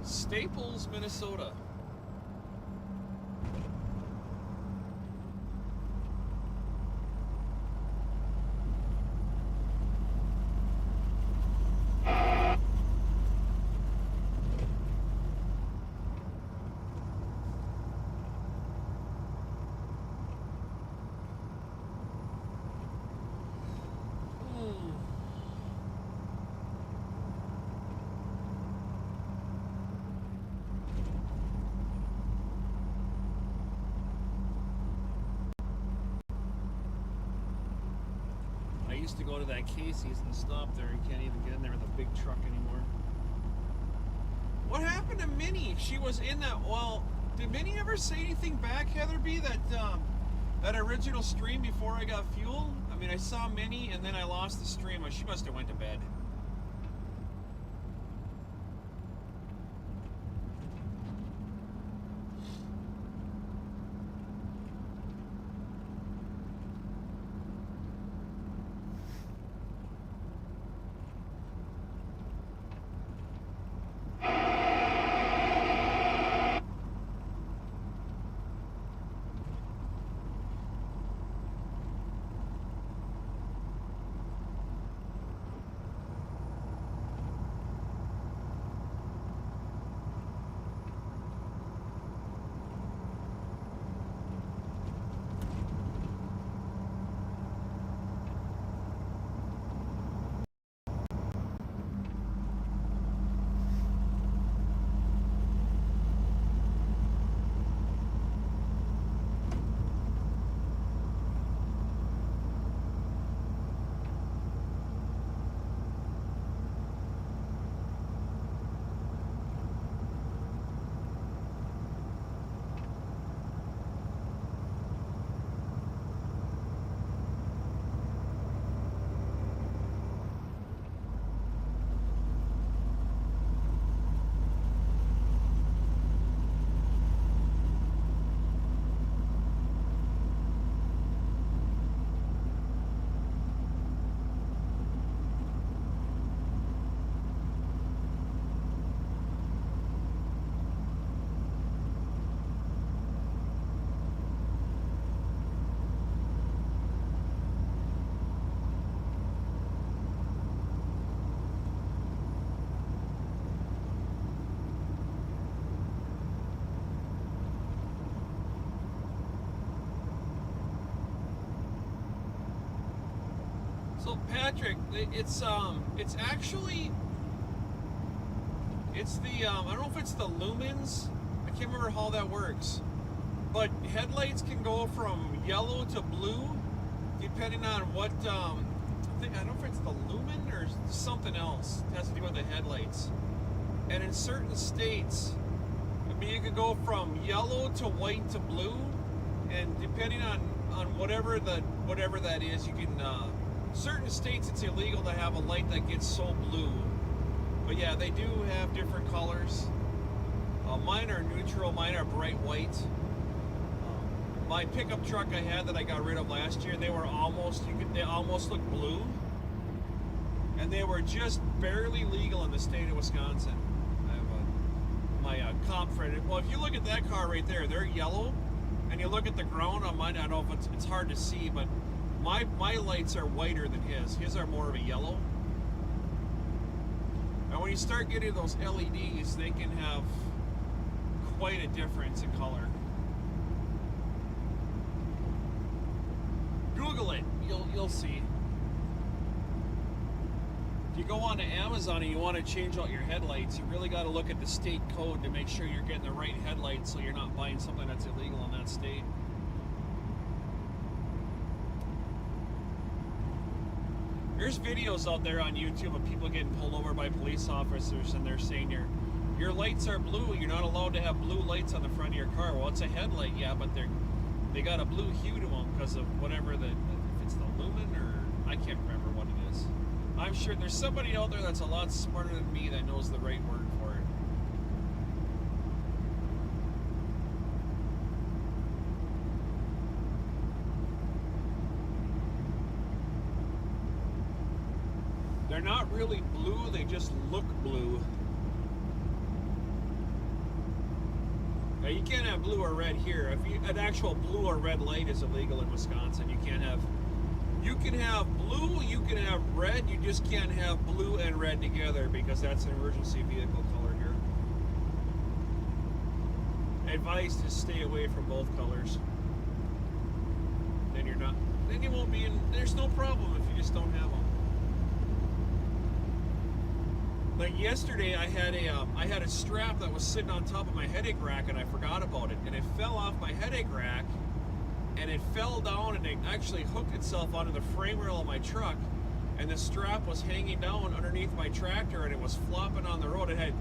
Staples, Minnesota. Used to go to that Casey's and stop there. You can't even get in there with a big truck anymore. What happened to Minnie? She was in that. Well, did Minnie ever say anything back, Heather B? That original stream before I got fuel? I mean, I saw Minnie and then I lost the stream. She must have went to bed. So Patrick, it's actually it's the I don't know if it's the lumens. I can't remember how that works. But headlights can go from yellow to blue depending on what I don't know if it's the lumen or something else. It has to do with the headlights. And in certain states, I mean, you can go from yellow to white to blue, and depending on whatever that is, you can. Certain states it's illegal to have a light that gets so blue, but yeah, they do have different colors. Mine are neutral. Mine are bright white. My pickup truck I had that I got rid of last year, they almost looked blue, and they were just barely legal in the state of Wisconsin. I have my comp friend. Well, if you look at that car right there, they're yellow, and you look at the ground on mine. I don't know if it's hard to see, but my lights are whiter than his. His are more of a yellow. And when you start getting those LEDs, they can have quite a difference in color. Google it, you'll see. If you go on to Amazon and you want to change out your headlights, you really got to look at the state code to make sure you're getting the right headlights, so you're not buying something that's illegal in that state. There's videos out there on YouTube of people getting pulled over by police officers, and they're saying your lights are blue. You're not allowed to have blue lights on the front of your car. Well, it's a headlight, yeah, but they got a blue hue to them because of whatever if it's the lumen, or I can't remember what it is. I'm sure there's somebody out there that's a lot smarter than me that knows the right word for it. They're not really blue, they just look blue. Now, you can't have blue or red here. An actual blue or red light is illegal in Wisconsin. You can have blue, you can have red, you just can't have blue and red together because that's an emergency vehicle color here. Advised to stay away from both colors. Then you won't be in, there's no problem if you just don't have them. Like yesterday, I had a strap that was sitting on top of my headache rack, and I forgot about it, and it fell off my headache rack, and it fell down, and it actually hooked itself onto the frame rail of my truck, and the strap was hanging down underneath my tractor, and it was flopping on the road. I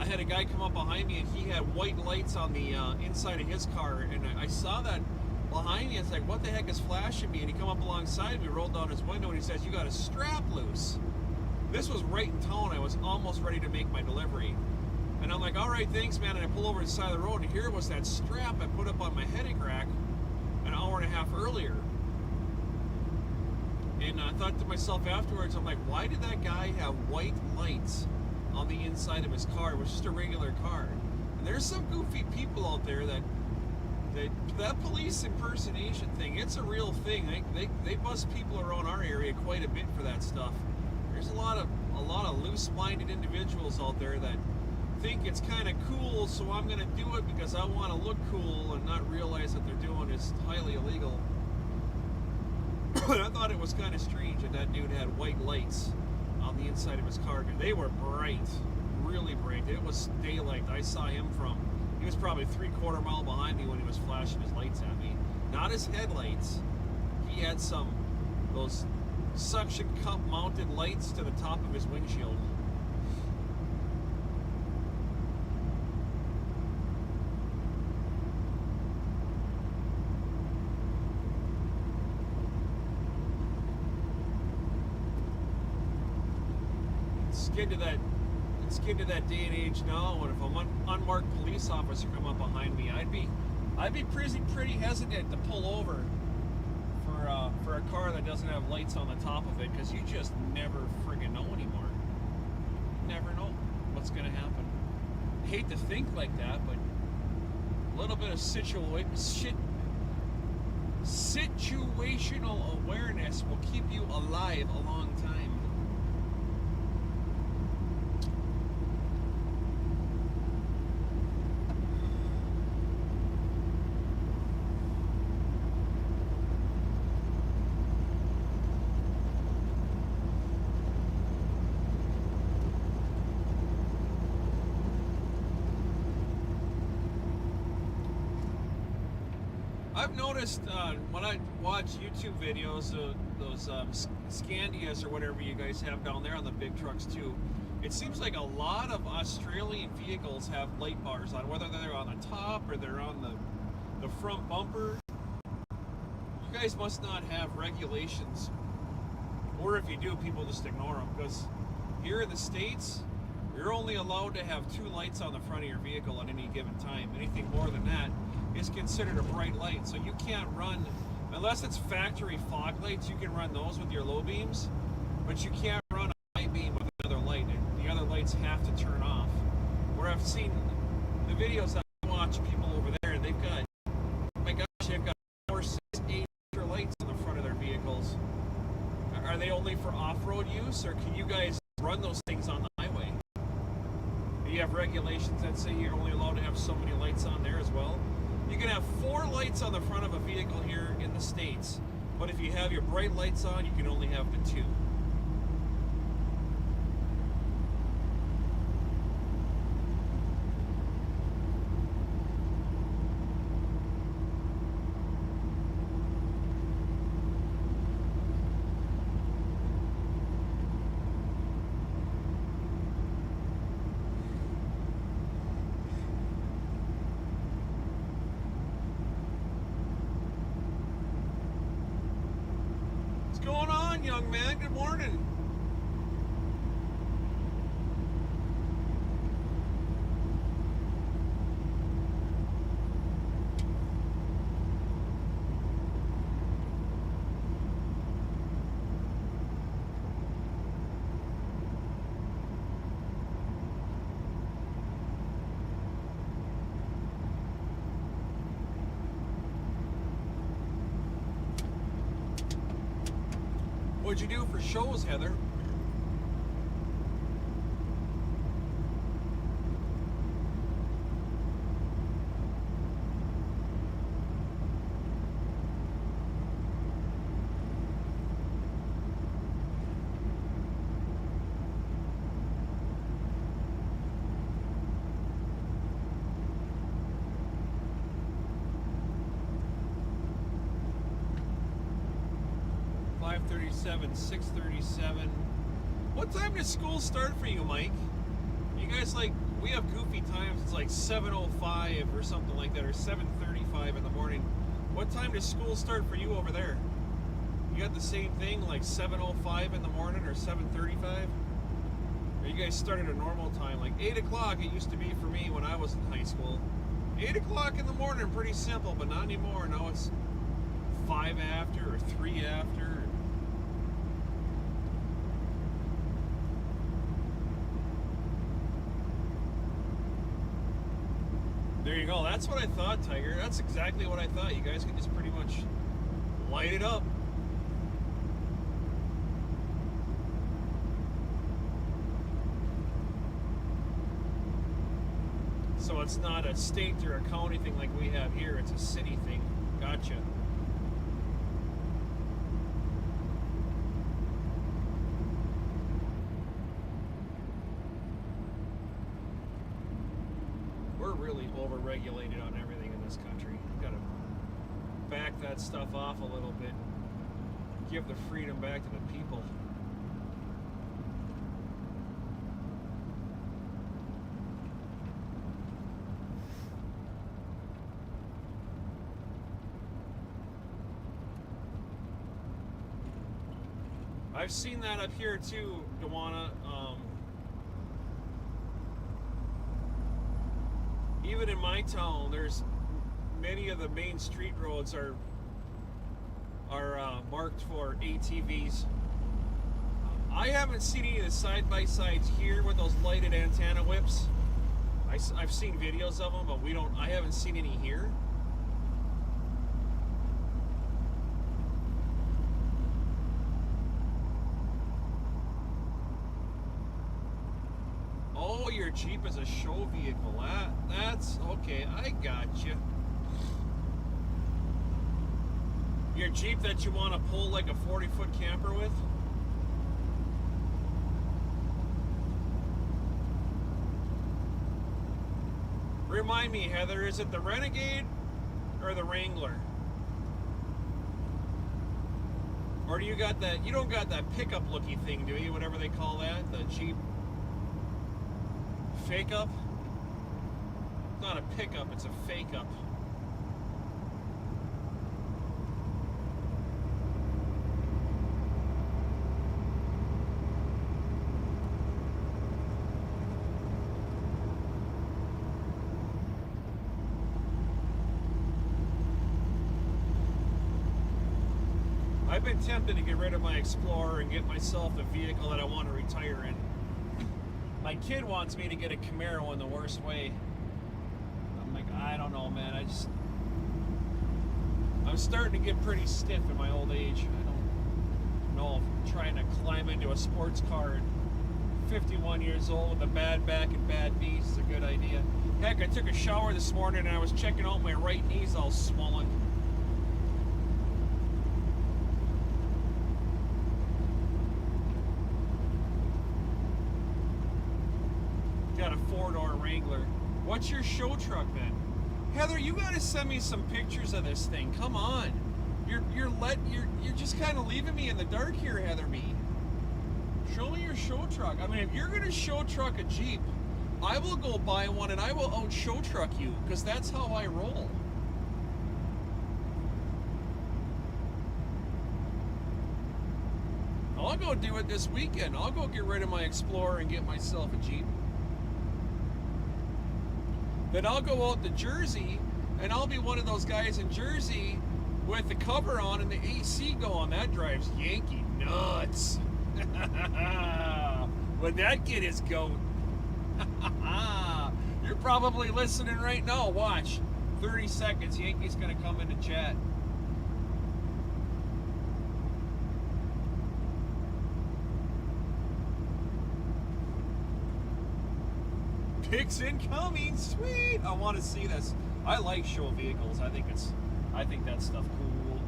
had a guy come up behind me, and he had white lights on the inside of his car, and I saw that behind me. It's like, what the heck is flashing me? And he come up alongside me, rolled down his window, and he says, "You got a strap loose." This was right in town. I was almost ready to make my delivery. And I'm like, all right, thanks, man. And I pull over to the side of the road, and here was that strap I put up on my headache rack an hour and a half earlier. And I thought to myself afterwards, I'm like, why did that guy have white lights on the inside of his car? It was just a regular car. And there's some goofy people out there that police impersonation thing, it's a real thing. They bust people around our area quite a bit for that stuff. There's a lot of loose-minded individuals out there that think it's kind of cool, so I'm going to do it because I want to look cool, and not realize that they're doing is highly illegal. I thought it was kind of strange that dude had white lights on the inside of his car. They were bright, really bright. It was daylight. I saw him he was probably 3/4 mile behind me when he was flashing his lights at me. Not his headlights. He had those suction cup mounted lights to the top of his windshield. It's getting to that day and age now, and if an unmarked police officer come up behind me, I'd be pretty hesitant to pull over for a car that doesn't have lights on the top of it, because you just never friggin' know anymore. You never know what's gonna happen. I hate to think like that, but a little bit of situational awareness will keep you alive a long time. I've noticed when I watch YouTube videos of those Scandias or whatever you guys have down there on the big trucks too, it seems like a lot of Australian vehicles have light bars on, whether they're on the top or they're on the front bumper. You guys must not have regulations, or if you do, people just ignore them, because here in the States, you're only allowed to have 2 lights on the front of your vehicle at any given time. Anything more than that is considered a bright light. So you can't run, unless it's factory fog lights, you can run those with your low beams, but you can't run a high beam with another light. The other lights have to turn off. Where I've seen the videos that I watch people over there, and they've got, my gosh, they've got 4, 6, 8 extra lights on the front of their vehicles. Are they only for off-road use, or can you guys run those things on the highway? Do you have regulations that say you're only allowed to have so many lights on there as well? You can have 4 lights on the front of a vehicle here in the States, but if you have your bright lights on, you can only have the 2. What's going on, young man? Good morning. What'd you do for shows, Heather? $5:37, $6:37. What time does school start for you, Mike? You guys, like, we have goofy times. It's like 7:05 or something like that, or 7:35 in the morning. What time does school start for you over there? You got the same thing, like 7:05 in the morning or 7:35? Or you guys start at a normal time, like 8 o'clock it used to be for me when I was in high school. 8 o'clock in the morning, pretty simple, but not anymore. Now it's 5 after or 3 after. There you go. That's what I thought, Tiger. That's exactly what I thought. You guys can just pretty much light it up. So it's not a state or a county thing like we have here. It's a city thing. Gotcha. We're really over-regulated on everything in this country. We've got to back that stuff off a little bit. Give the freedom back to the people. I've seen that up here too, Dewana. Even in my town, there's many of the main street roads are marked for ATVs. I haven't seen any of the side-by-sides here with those lighted antenna whips. I've seen videos of them, but I haven't seen any here. Oh, your Jeep is a show vehicle. That's okay. I got you. Your Jeep that you want to pull like a 40-foot camper with? Remind me, Heather, is it the Renegade or the Wrangler? Or do you got that? You don't got that pickup looky thing, do you? Whatever they call that, the Jeep fake up. It's not a pickup; it's a fake up. I've been tempted to get rid of my Explorer and get myself a vehicle that I want to retire in. My kid wants me to get a Camaro in the worst way. I'm like, I don't know, man. I'm starting to get pretty stiff in my old age. I don't know if trying to climb into a sports car at 51 years old with a bad back and bad knees is a good idea. Heck, I took a shower this morning and I was checking out my right knee's all swollen. Got a 4-door Wrangler. What's your show truck then? Heather, you gotta send me some pictures of this thing. Come on. You're just kind of leaving me in the dark here, Heather B. Show me your show truck. I mean, if you're gonna show truck a Jeep, I will go buy one and I will out show truck you, because that's how I roll. I'll go do it this weekend. I'll go get rid of my Explorer and get myself a Jeep. Then I'll go out to Jersey, and I'll be one of those guys in Jersey with the cover on and the AC going. That drives Yankee nuts. Would that get his goat? You're probably listening right now. Watch. 30 seconds. Yankee's going to come into chat. Pics incoming, sweet. I want to see this. I like show vehicles. I think that stuff cool.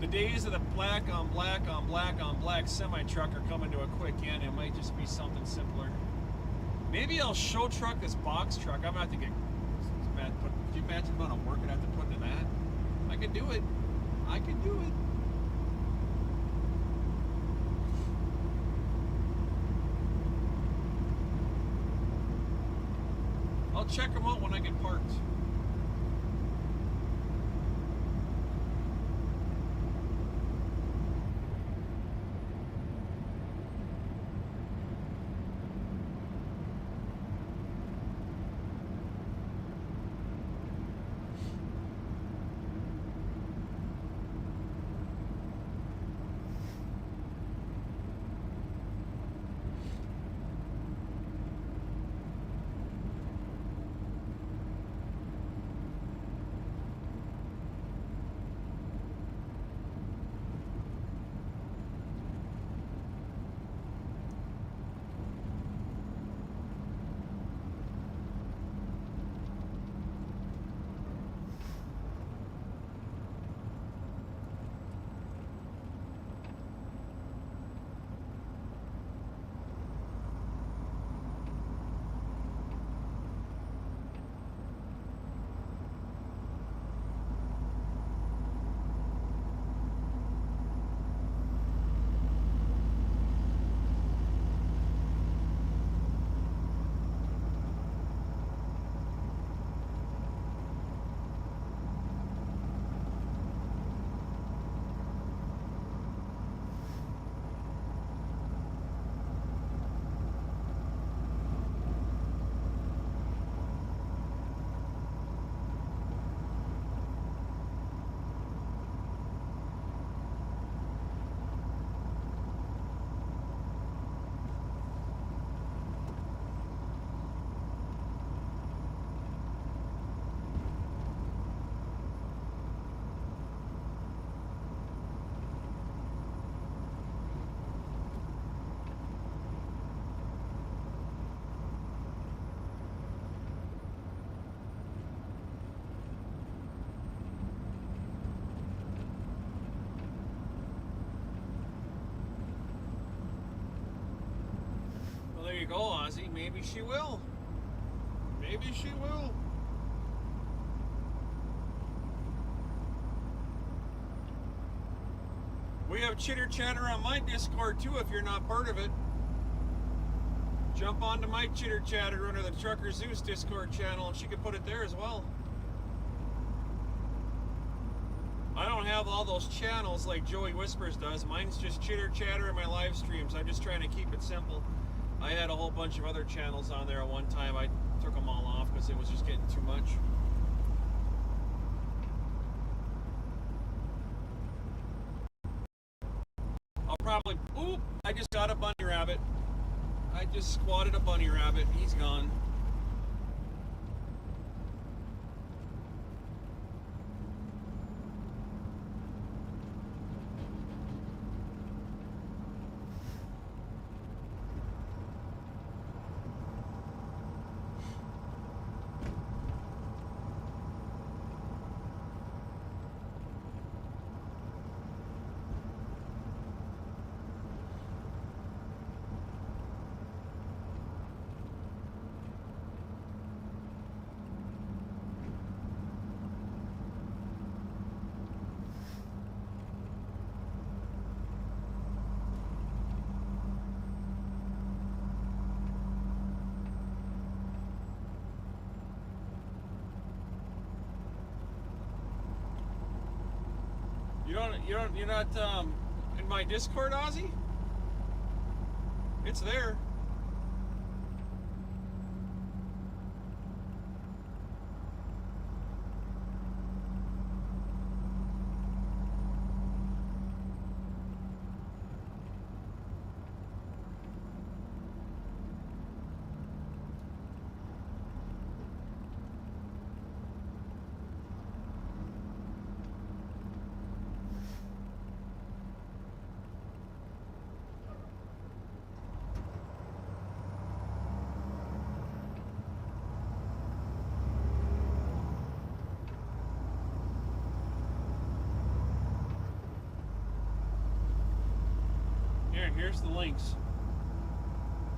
The days of the black on black on black on black semi truck are coming to a quick end. It might just be something simpler. Maybe I'll show truck this box truck. I'm gonna have to get. Could you imagine the amount of work I'd have to put into that? I could do it. I could do it. I'll check them out when I get parked. There you go, Ozzy. Maybe she will. Maybe she will. We have chitter chatter on my Discord too. If you're not part of it, jump onto my chitter chatter under the Trucker Zeus Discord channel, and she could put it there as well. I don't have all those channels like Joey Whispers does. Mine's just chitter chatter in my live streams. I'm just trying to keep it simple. I had a whole bunch of other channels on there at one time. I took them all off because it was just getting too much. I'll probably... Oop! I just got a bunny rabbit. I just squatted a bunny rabbit. He's gone. You're not in my Discord, Ozzy? It's there. Here's the links.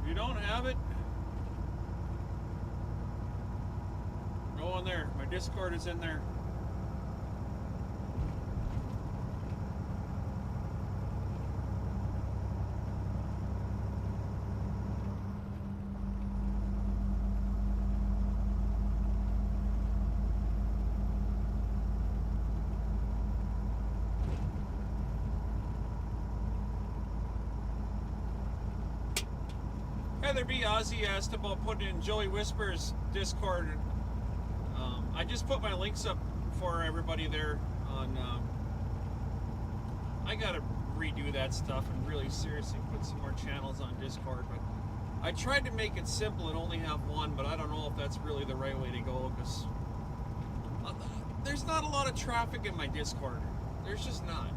If you don't have it, go in there. My Discord is in there. Heather B. Ozzy asked about putting in Joey Whispers Discord. I just put my links up for everybody there on. I gotta redo that stuff and really seriously put some more channels on Discord. But I tried to make it simple and only have one, but I don't know if that's really the right way to go because there's not a lot of traffic in my Discord. There's just not.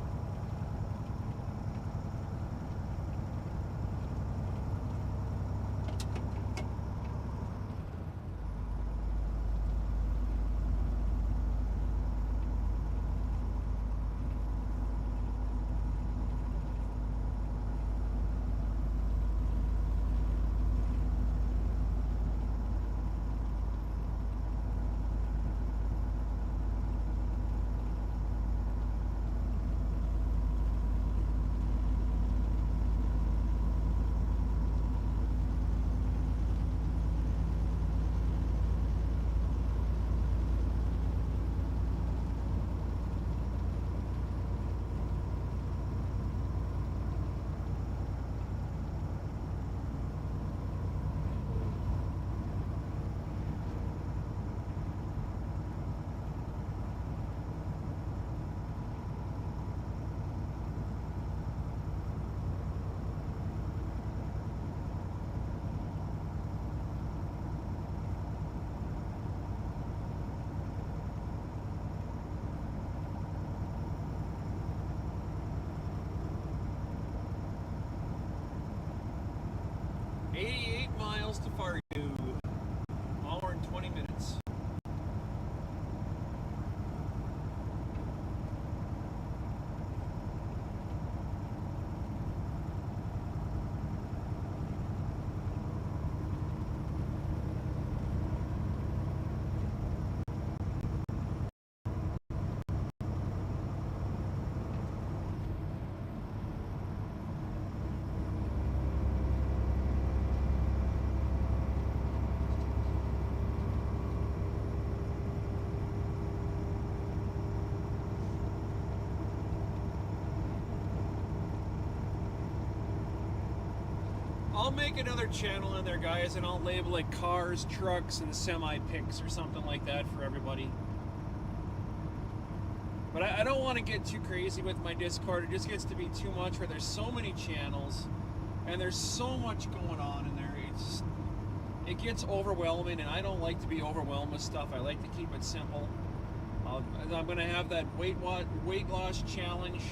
To Fargo, hour and 20 minutes. I'll make another channel in there, guys, and I'll label it cars, trucks, and semi picks or something like that for everybody. But I don't want to get too crazy with my Discord. It just gets to be too much where there's so many channels and there's so much going on in there. It gets overwhelming, and I don't like to be overwhelmed with stuff. I like to keep it simple. I'm going to have that weight loss challenge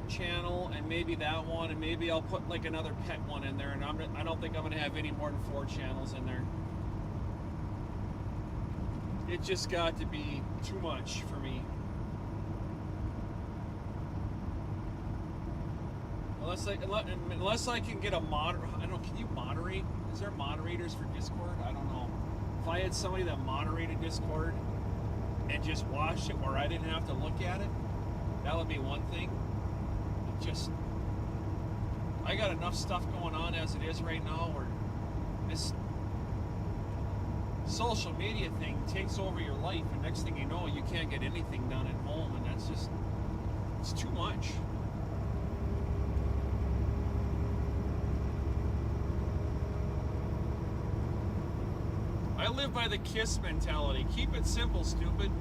channel, and maybe that one, and maybe I'll put like another pet one in there, and I don't think I'm going to have any more than 4 channels in there. It just got to be too much for me. Unless I can get a moderator. I don't know, can you moderate? Is there moderators for Discord? I don't know. If I had somebody that moderated Discord and just watched it where I didn't have to look at it, that would be one thing. I got enough stuff going on as it is right now where this social media thing takes over your life, and next thing you know, you can't get anything done at home, and that's just, it's too much. I live by the KISS mentality. Keep it simple, stupid.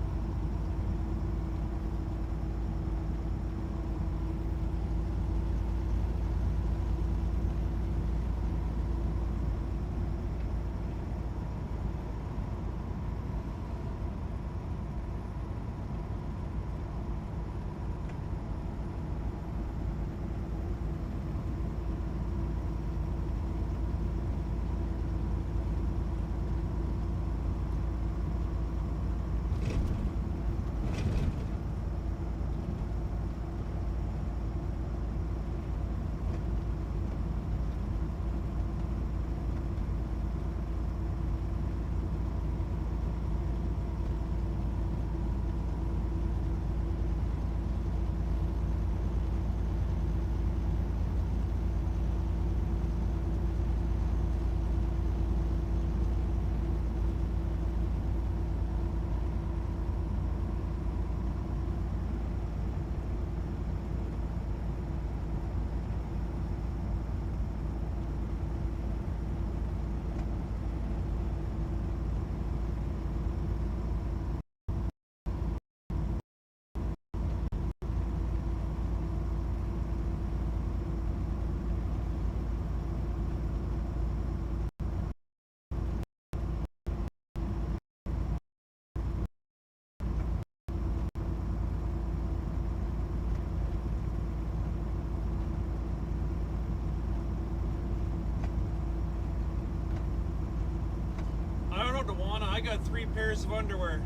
I got 3 pairs of underwear.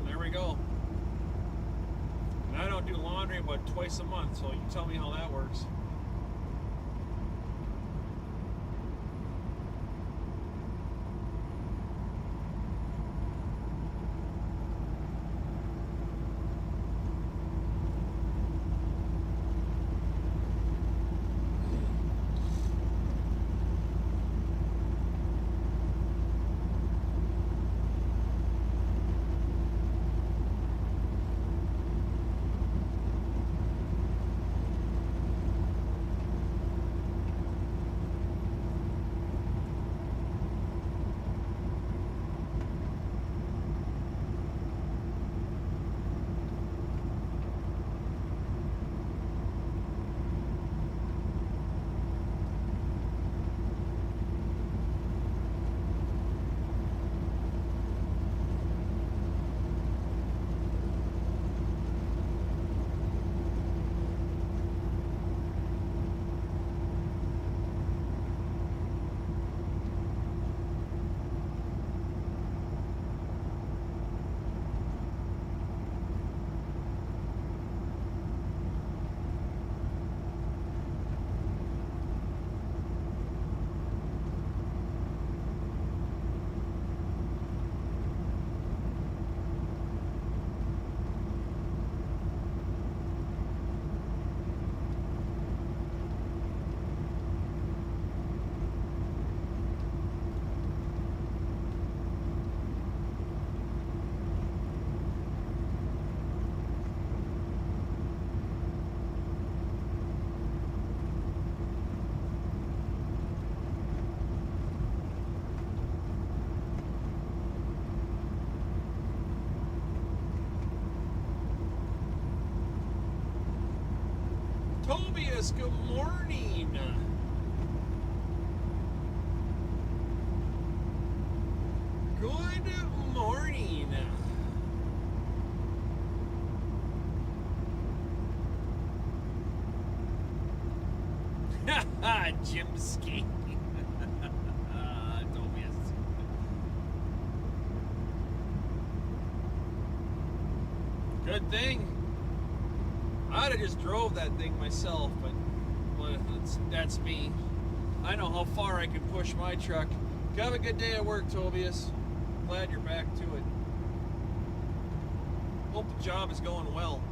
There we go. And I don't do laundry but twice a month, so you tell me how that works. Tobias, good morning. Good morning. Haha, Jimski. Tobias. Good thing. I'd have just drove that thing myself, but that's me. I know how far I can push my truck. Have a good day at work, Tobias. Glad you're back to it. Hope the job is going well.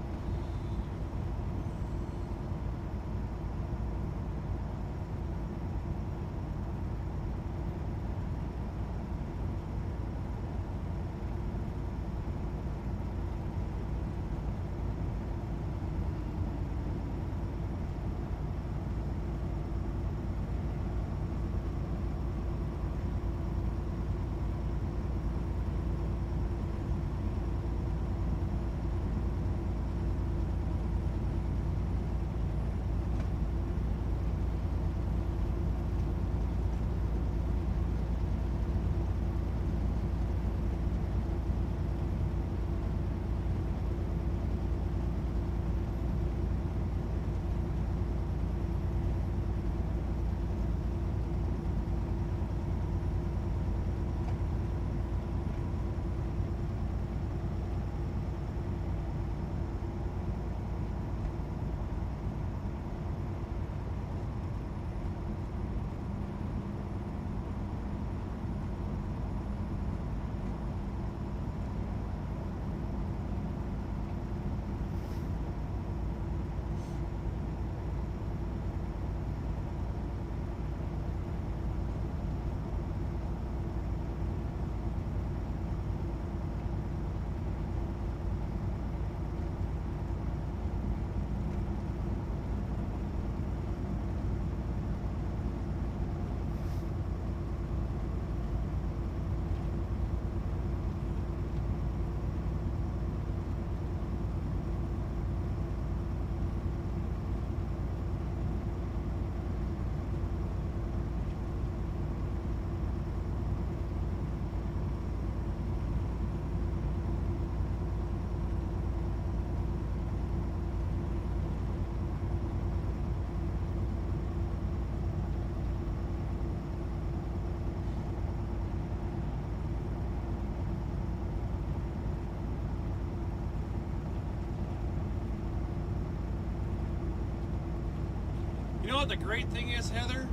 You know what the great thing is, Heather?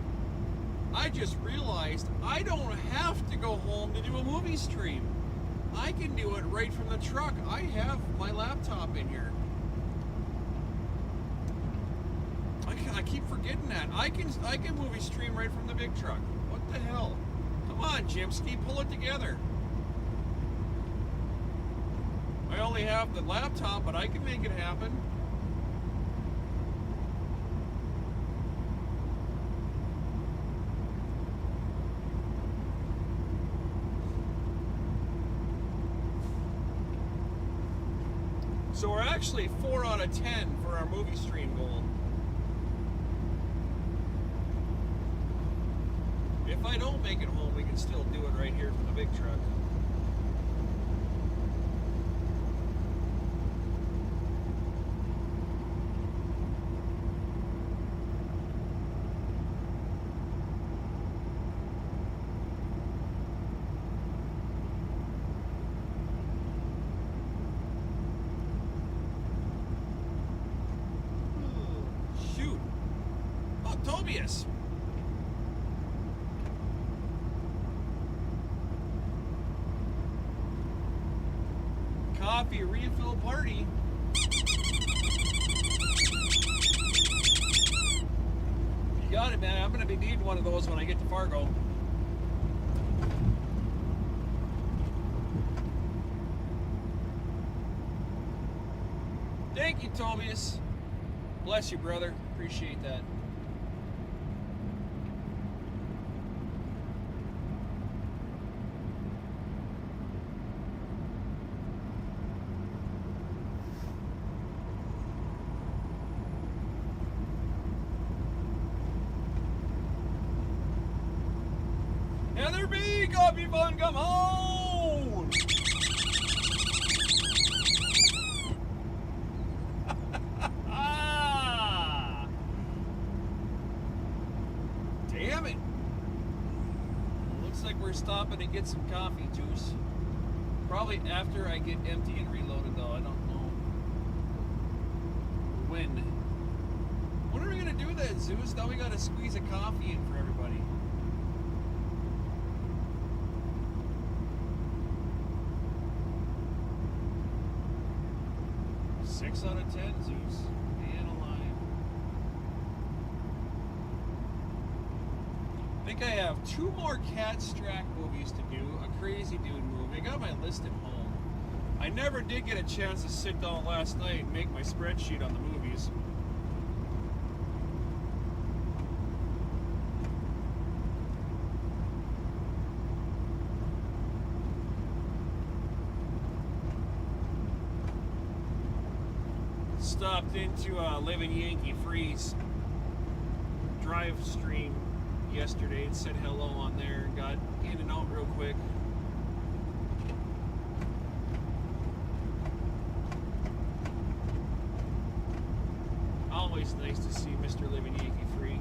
I just realized I don't have to go home to do a movie stream. I can do it right from the truck. I have my laptop in here. I keep forgetting that. I can movie stream right from the big truck. What the hell? Come on, Jimski, pull it together. I only have the laptop, but I can make it happen. So we're actually 4 out of 10 for our movie stream goal. If I don't make it home, we can still do it right here from the big truck. Shoot. Oh, Tobias. Coffee refill party. You got it, man. I'm going to be needing one of those when I get to Fargo. Thank you, Tobias. Bless you, brother. Appreciate that. Heather B, Coffee Fun, come on! Damn it! Looks like we're stopping to get some coffee juice. Probably after I get empty and reloaded, though. I don't know when. When are we gonna do that, Zeus? Now we gotta squeeze a coffee in for everybody. Six out of 10, Zeus. Man alive. I think I have 2 more Cat Strack movies to do. A Crazy Dude movie. I got my list at home. I never did get a chance to sit down last night and make my spreadsheet on the movies. Stopped into Living Yankee Freeze drive stream yesterday and said hello on there. Got in and out real quick. Always nice to see Mr. Living Yankee Free.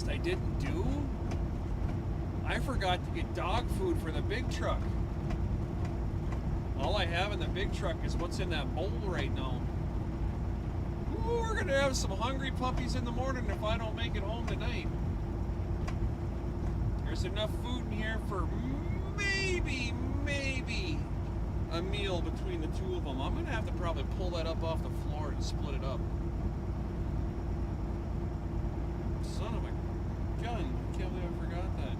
I didn't do? I forgot to get dog food for the big truck. All I have in the big truck is what's in that bowl right now. Ooh, we're gonna have some hungry puppies in the morning if I don't make it home tonight. There's enough food in here for maybe a meal between the 2 of them. I'm gonna have to probably pull that up off the floor and split it up. Son of a gun. I can't believe I forgot that.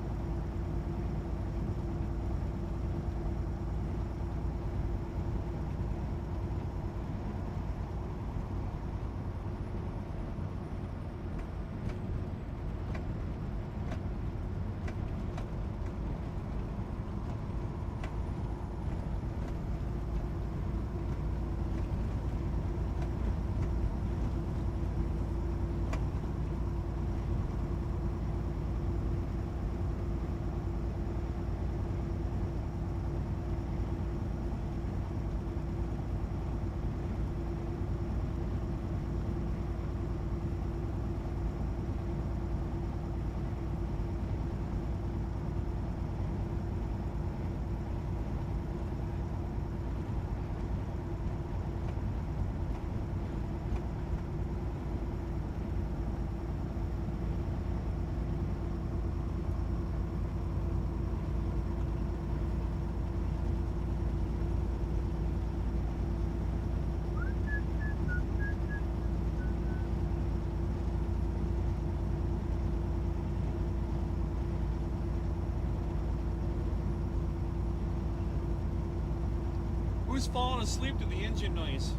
Who's falling asleep to the engine noise?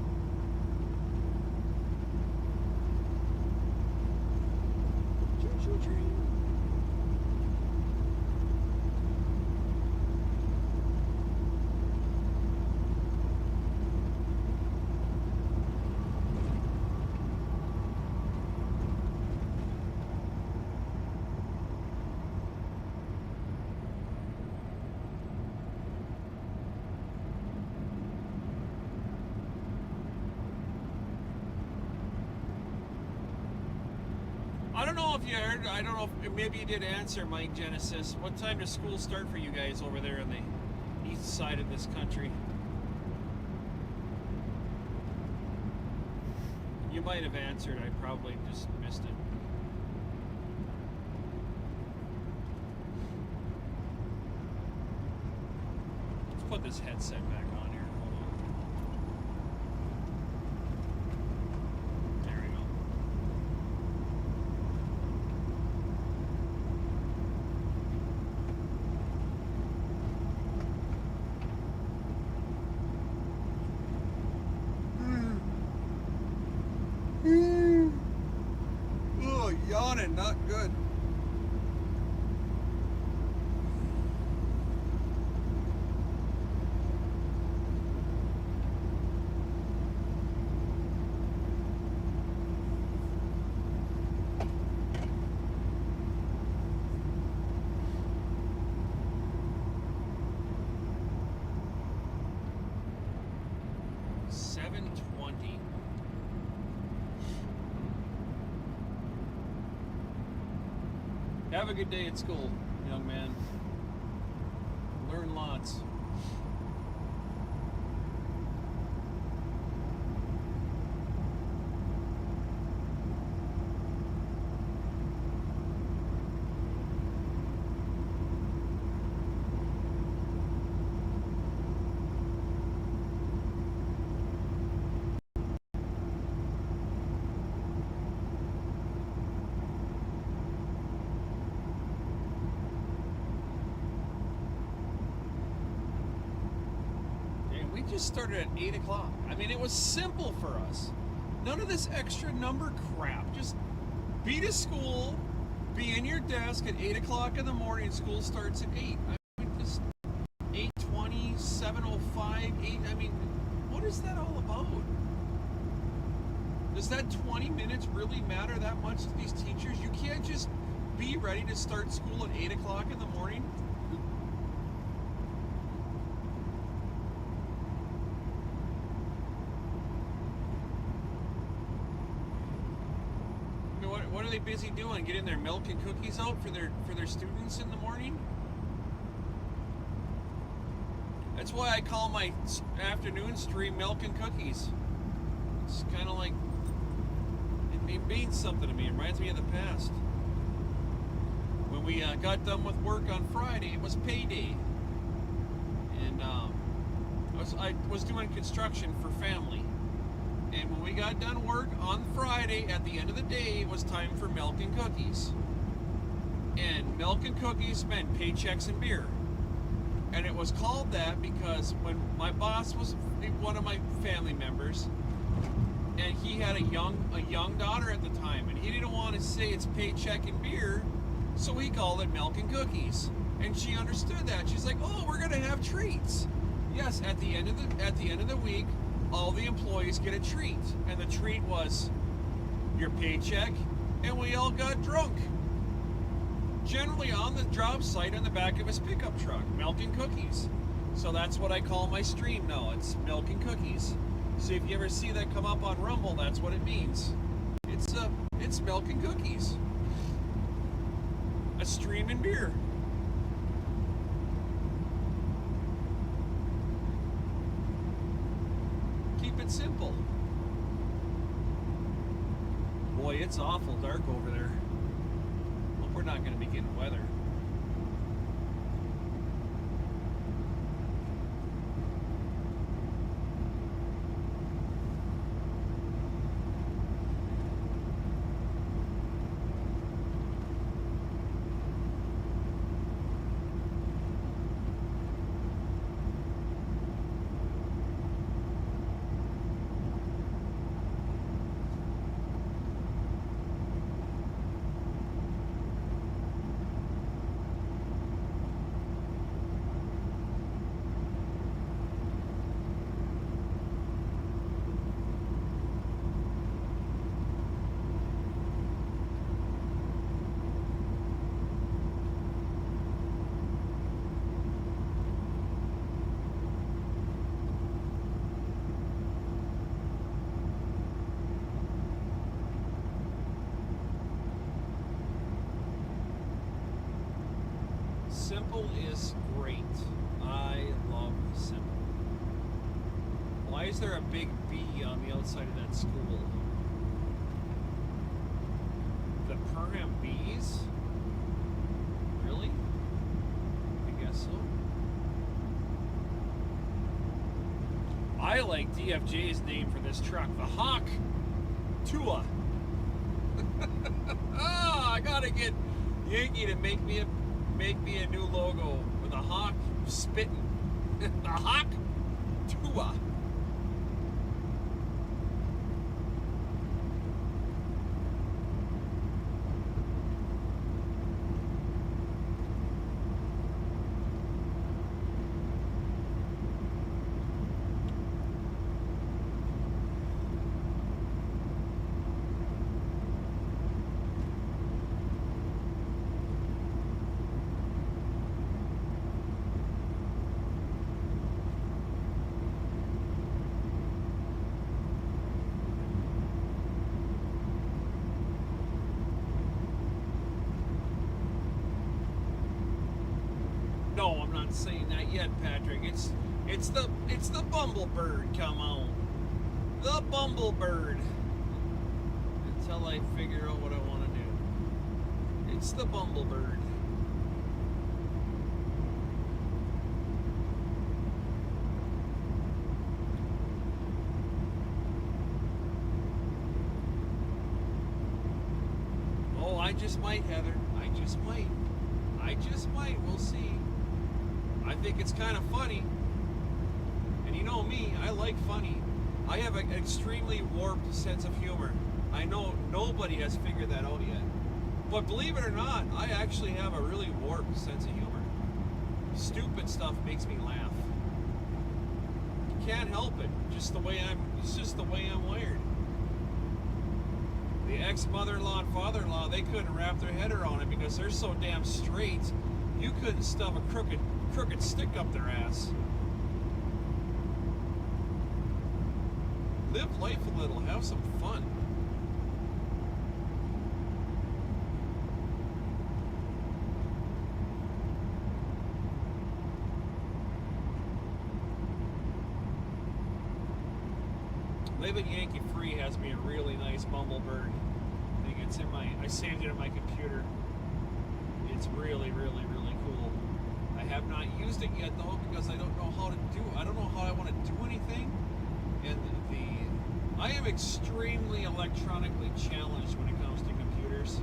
Choo-choo train. I don't know if you heard, I don't know if maybe you did answer, Mike Genesis. What time does school start for you guys over there on the east side of this country? You might have answered, I probably just missed it. Let's put this headset back on here. Hold on. There we go. Oh, yawning, not good. Have a good day at school, young man. Learn lots. Just started at 8 o'clock. I mean, it was simple for us. None of this extra number crap. Just be to school, be in your desk at 8 o'clock in the morning. School starts at 8. I mean, just 8:20, 7:05, 8. I mean, what is that all about? Does that 20 minutes really matter that much to these teachers? You can't just be ready to start school at 8 o'clock in the morning. What are they busy doing? Getting their milk and cookies out for their students in the morning? That's why I call my afternoon stream milk and cookies. It's kind of like, it means something to me. It reminds me of the past. When we got done with work on Friday, it was payday. And I was doing construction for family. And when we got done work on Friday, at the end of the day, it was time for milk and cookies. And milk and cookies meant paychecks and beer. And it was called that because when my boss was one of my family members, and he had a young daughter at the time, and he didn't want to say it's paycheck and beer, so he called it milk and cookies. And she understood that. She's like, "Oh, we're gonna have treats." Yes, at the end of the week, all the employees get a treat, and the treat was your paycheck, and we all got drunk. Generally on the job site on the back of his pickup truck, milk and cookies. So that's what I call my stream now. It's milk and cookies. So if you ever see that come up on Rumble, that's what it means. It's milk and cookies. A stream and beer. Keep it simple. Boy, it's awful dark over there. Hope we're not going to be getting weather. Simple is great. I love Simple. Why is there a big B on the outside of that school? The Perham Bees? Really? I guess so. I like DFJ's name for this truck, the Hawk Tua. I gotta get Yankee to make me a new logo with a hawk spitting. The Hawk Tua. No, I'm not saying that yet, Patrick. It's the Bumblebird. Come on, the Bumblebird. Until I figure out what I want to do, it's the Bumblebird. Oh, I just might, Heather. I just might. We'll see. I think it's kind of funny. And you know me, I like funny. I have an extremely warped sense of humor. I know nobody has figured that out yet. But believe it or not, I actually have a really warped sense of humor. Stupid stuff makes me laugh. Can't help it. It's just the way I'm wired. The ex-mother-in-law and father-in-law, they couldn't wrap their head around it because they're so damn straight, you couldn't stuff a crooked stick up their ass. Live life a little, have some fun. Living Yankee Free has me a really nice Bumblebird. I think it's I saved it in my computer. It's really, really, really cool. I have not used it yet though because I don't know how to do it. I don't know how I want to do anything. And I am extremely electronically challenged when it comes to computers.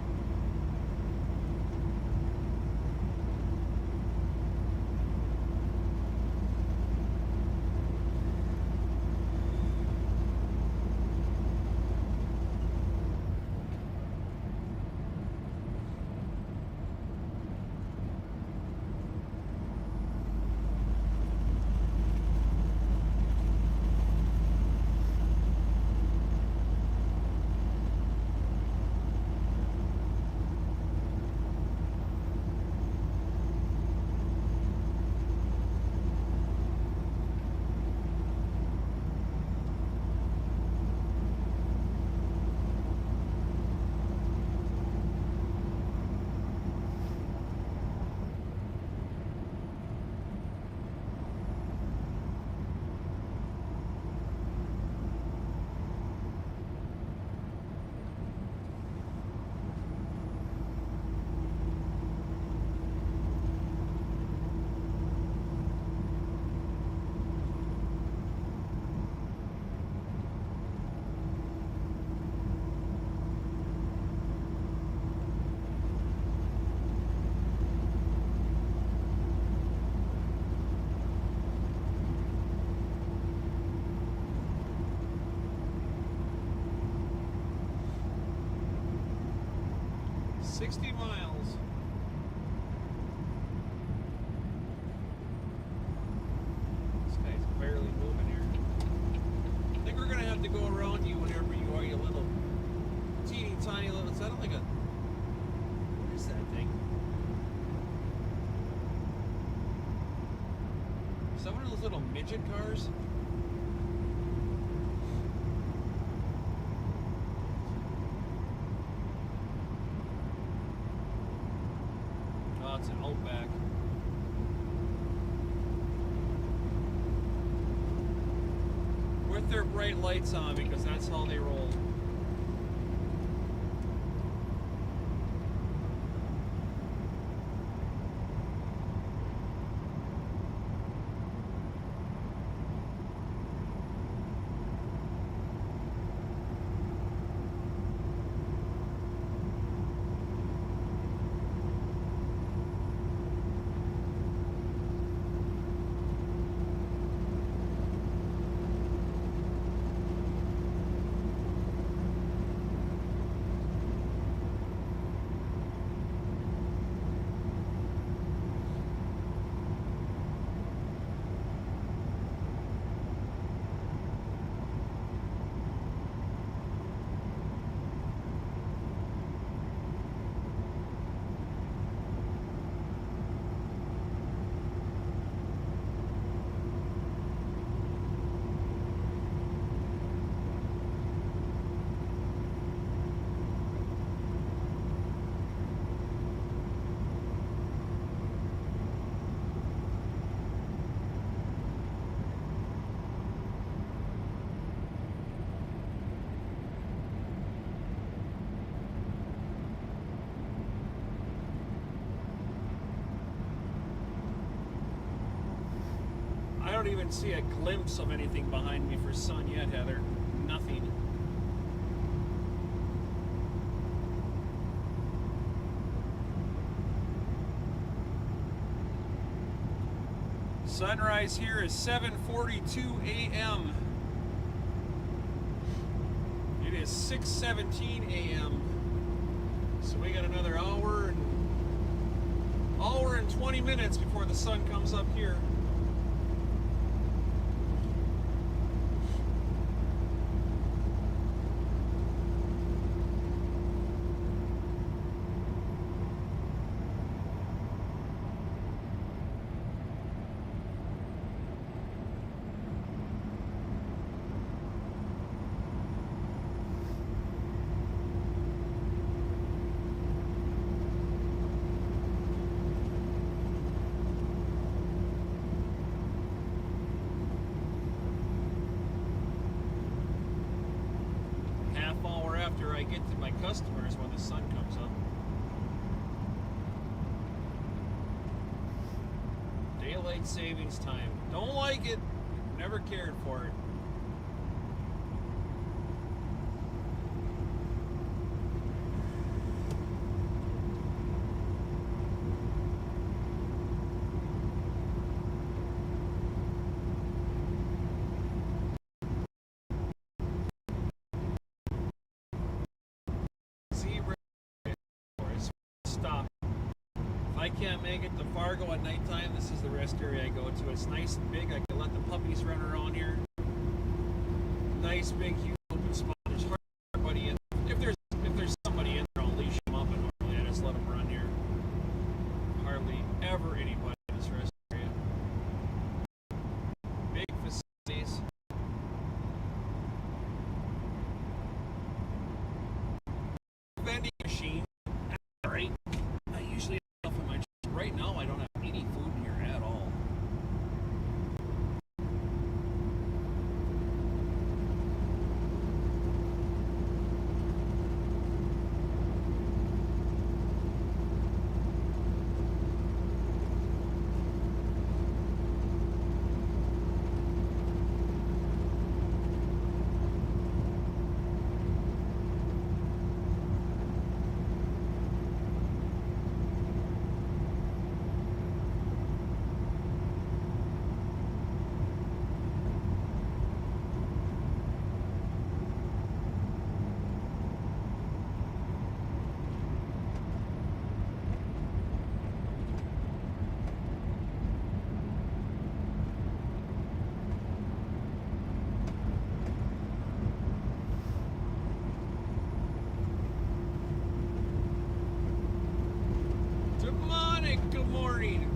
Little midget cars. Oh, it's an Outback. with their bright lights on because that's how they roll. I don't even see a glimpse of anything behind me for sun yet, Heather. Nothing. Sunrise here is 7:42 a.m. It is 6:17 a.m. So we got another hour and 20 minutes before the sun comes up here. After I get to my customers when the sun comes up. Daylight savings time. Don't like it. Never cared for it. Stop. If I can't make it to Fargo at nighttime, this is the rest area I go to. It's nice and big. I can let the puppies run around here. Nice big huge open spot. There's hardly anybody in. If there's somebody in there, I'll leash them up, and normally I just let them run here. Hardly ever anybody in this rest area. Big facilities. Vending machine. Right. I usually have enough in my chest. Right now I don't have any food in here at all. Good morning.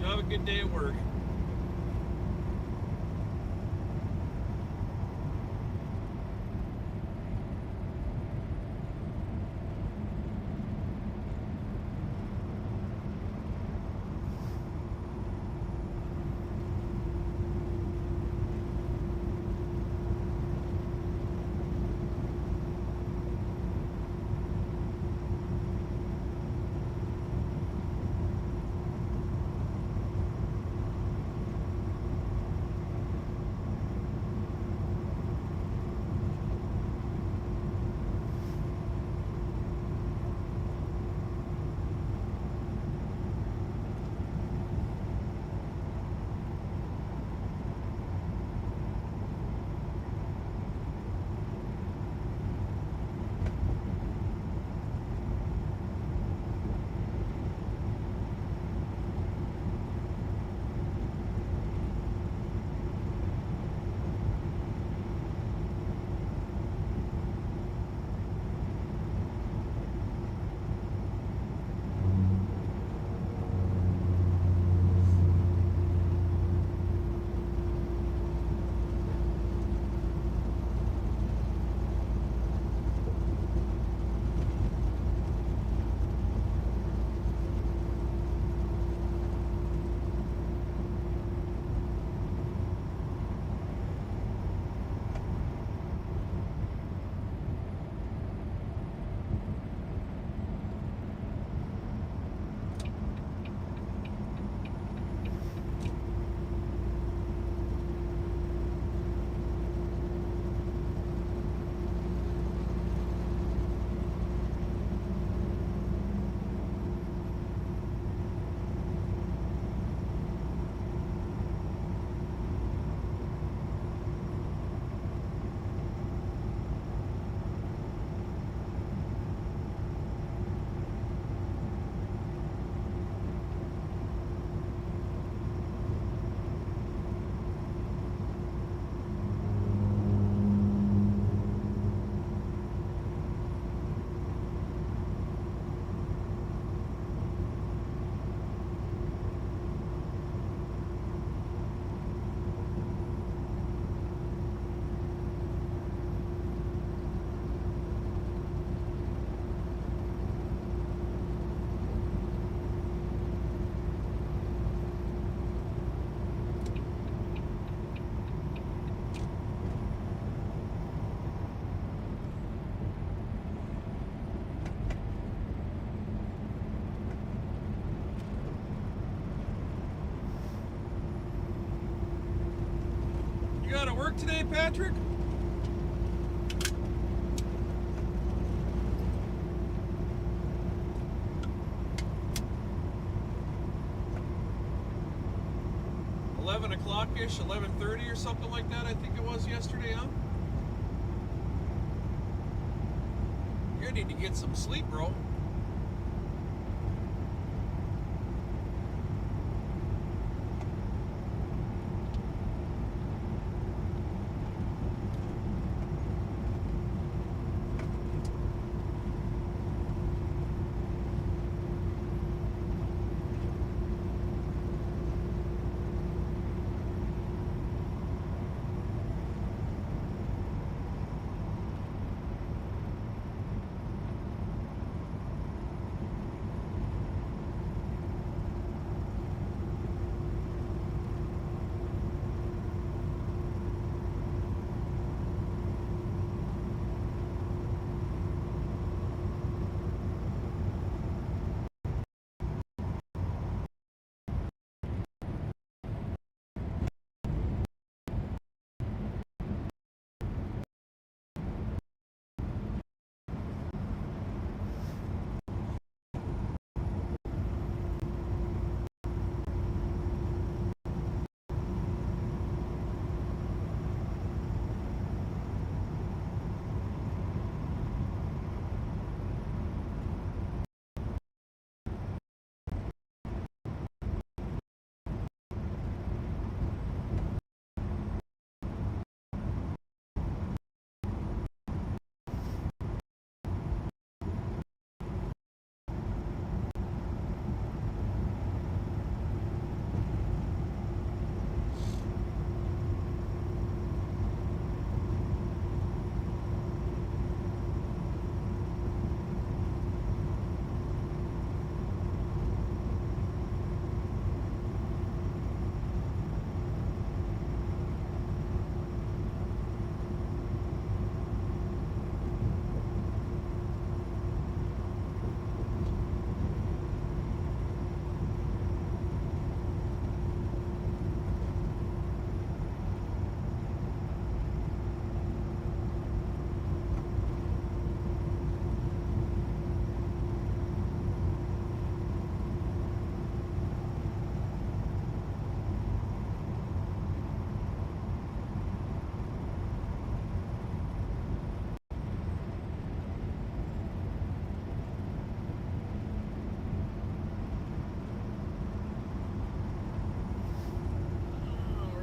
You have a good day at work. work today, Patrick? O'clock-ish, 11:30 or something like that, I think it was yesterday, huh? You need to get some sleep, bro.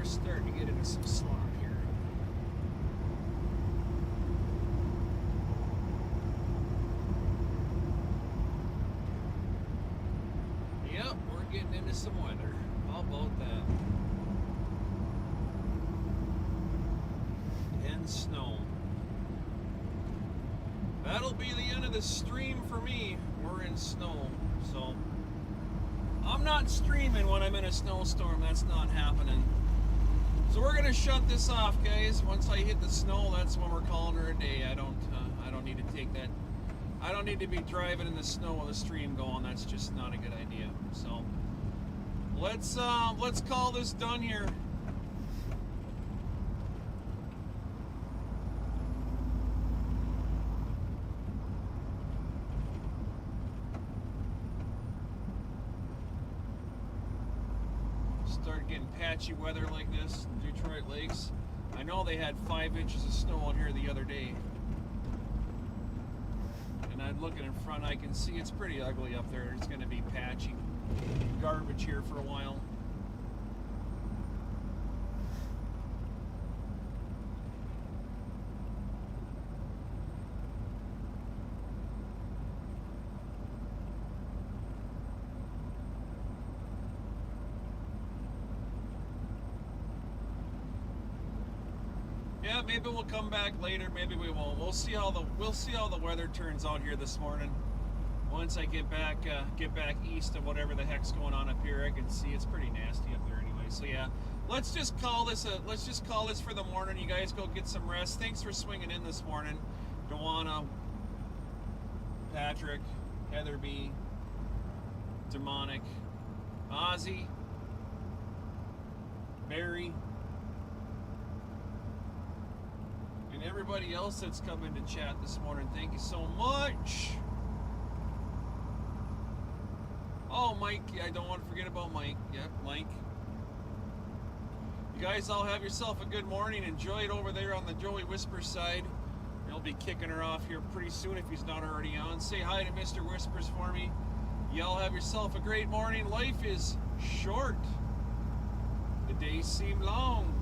Starting to get into some slop here. Yep, we're getting into some weather. How about that? And snow. That'll be the end of the stream for me. We're in snow, so I'm not streaming when I'm in a snowstorm. That's not happening. So we're gonna shut this off, guys. Once I hit the snow, that's when we're calling her a day. I don't need to take that. I don't need to be driving in the snow with a stream going. That's just not a good idea. So let's call this done here. Started getting patchy weather like this in Detroit Lakes. I know they had 5 inches of snow out here the other day. And I'm looking in front, I can see it's pretty ugly up there. It's going to be patchy garbage here for a while. Yeah, maybe we'll come back later. Maybe we won't. We'll see how the weather turns out here this morning. Once I get back east of whatever the heck's going on up here, I can see it's pretty nasty up there anyway. So yeah, let's just call this for the morning. You guys go get some rest. Thanks for swinging in this morning, Dewana, Patrick, Heather B, Demonic, Ozzy, Barry. And everybody else that's come in to chat this morning, thank you so much. Oh, Mike, I don't want to forget about Mike. Yep, Mike. You guys all have yourself a good morning. Enjoy it over there on the Joey Whispers side. He'll be kicking her off here pretty soon if he's not already on. Say hi to Mr. Whispers for me. Y'all have yourself a great morning. Life is short. The days seem long.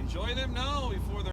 Enjoy them now before they're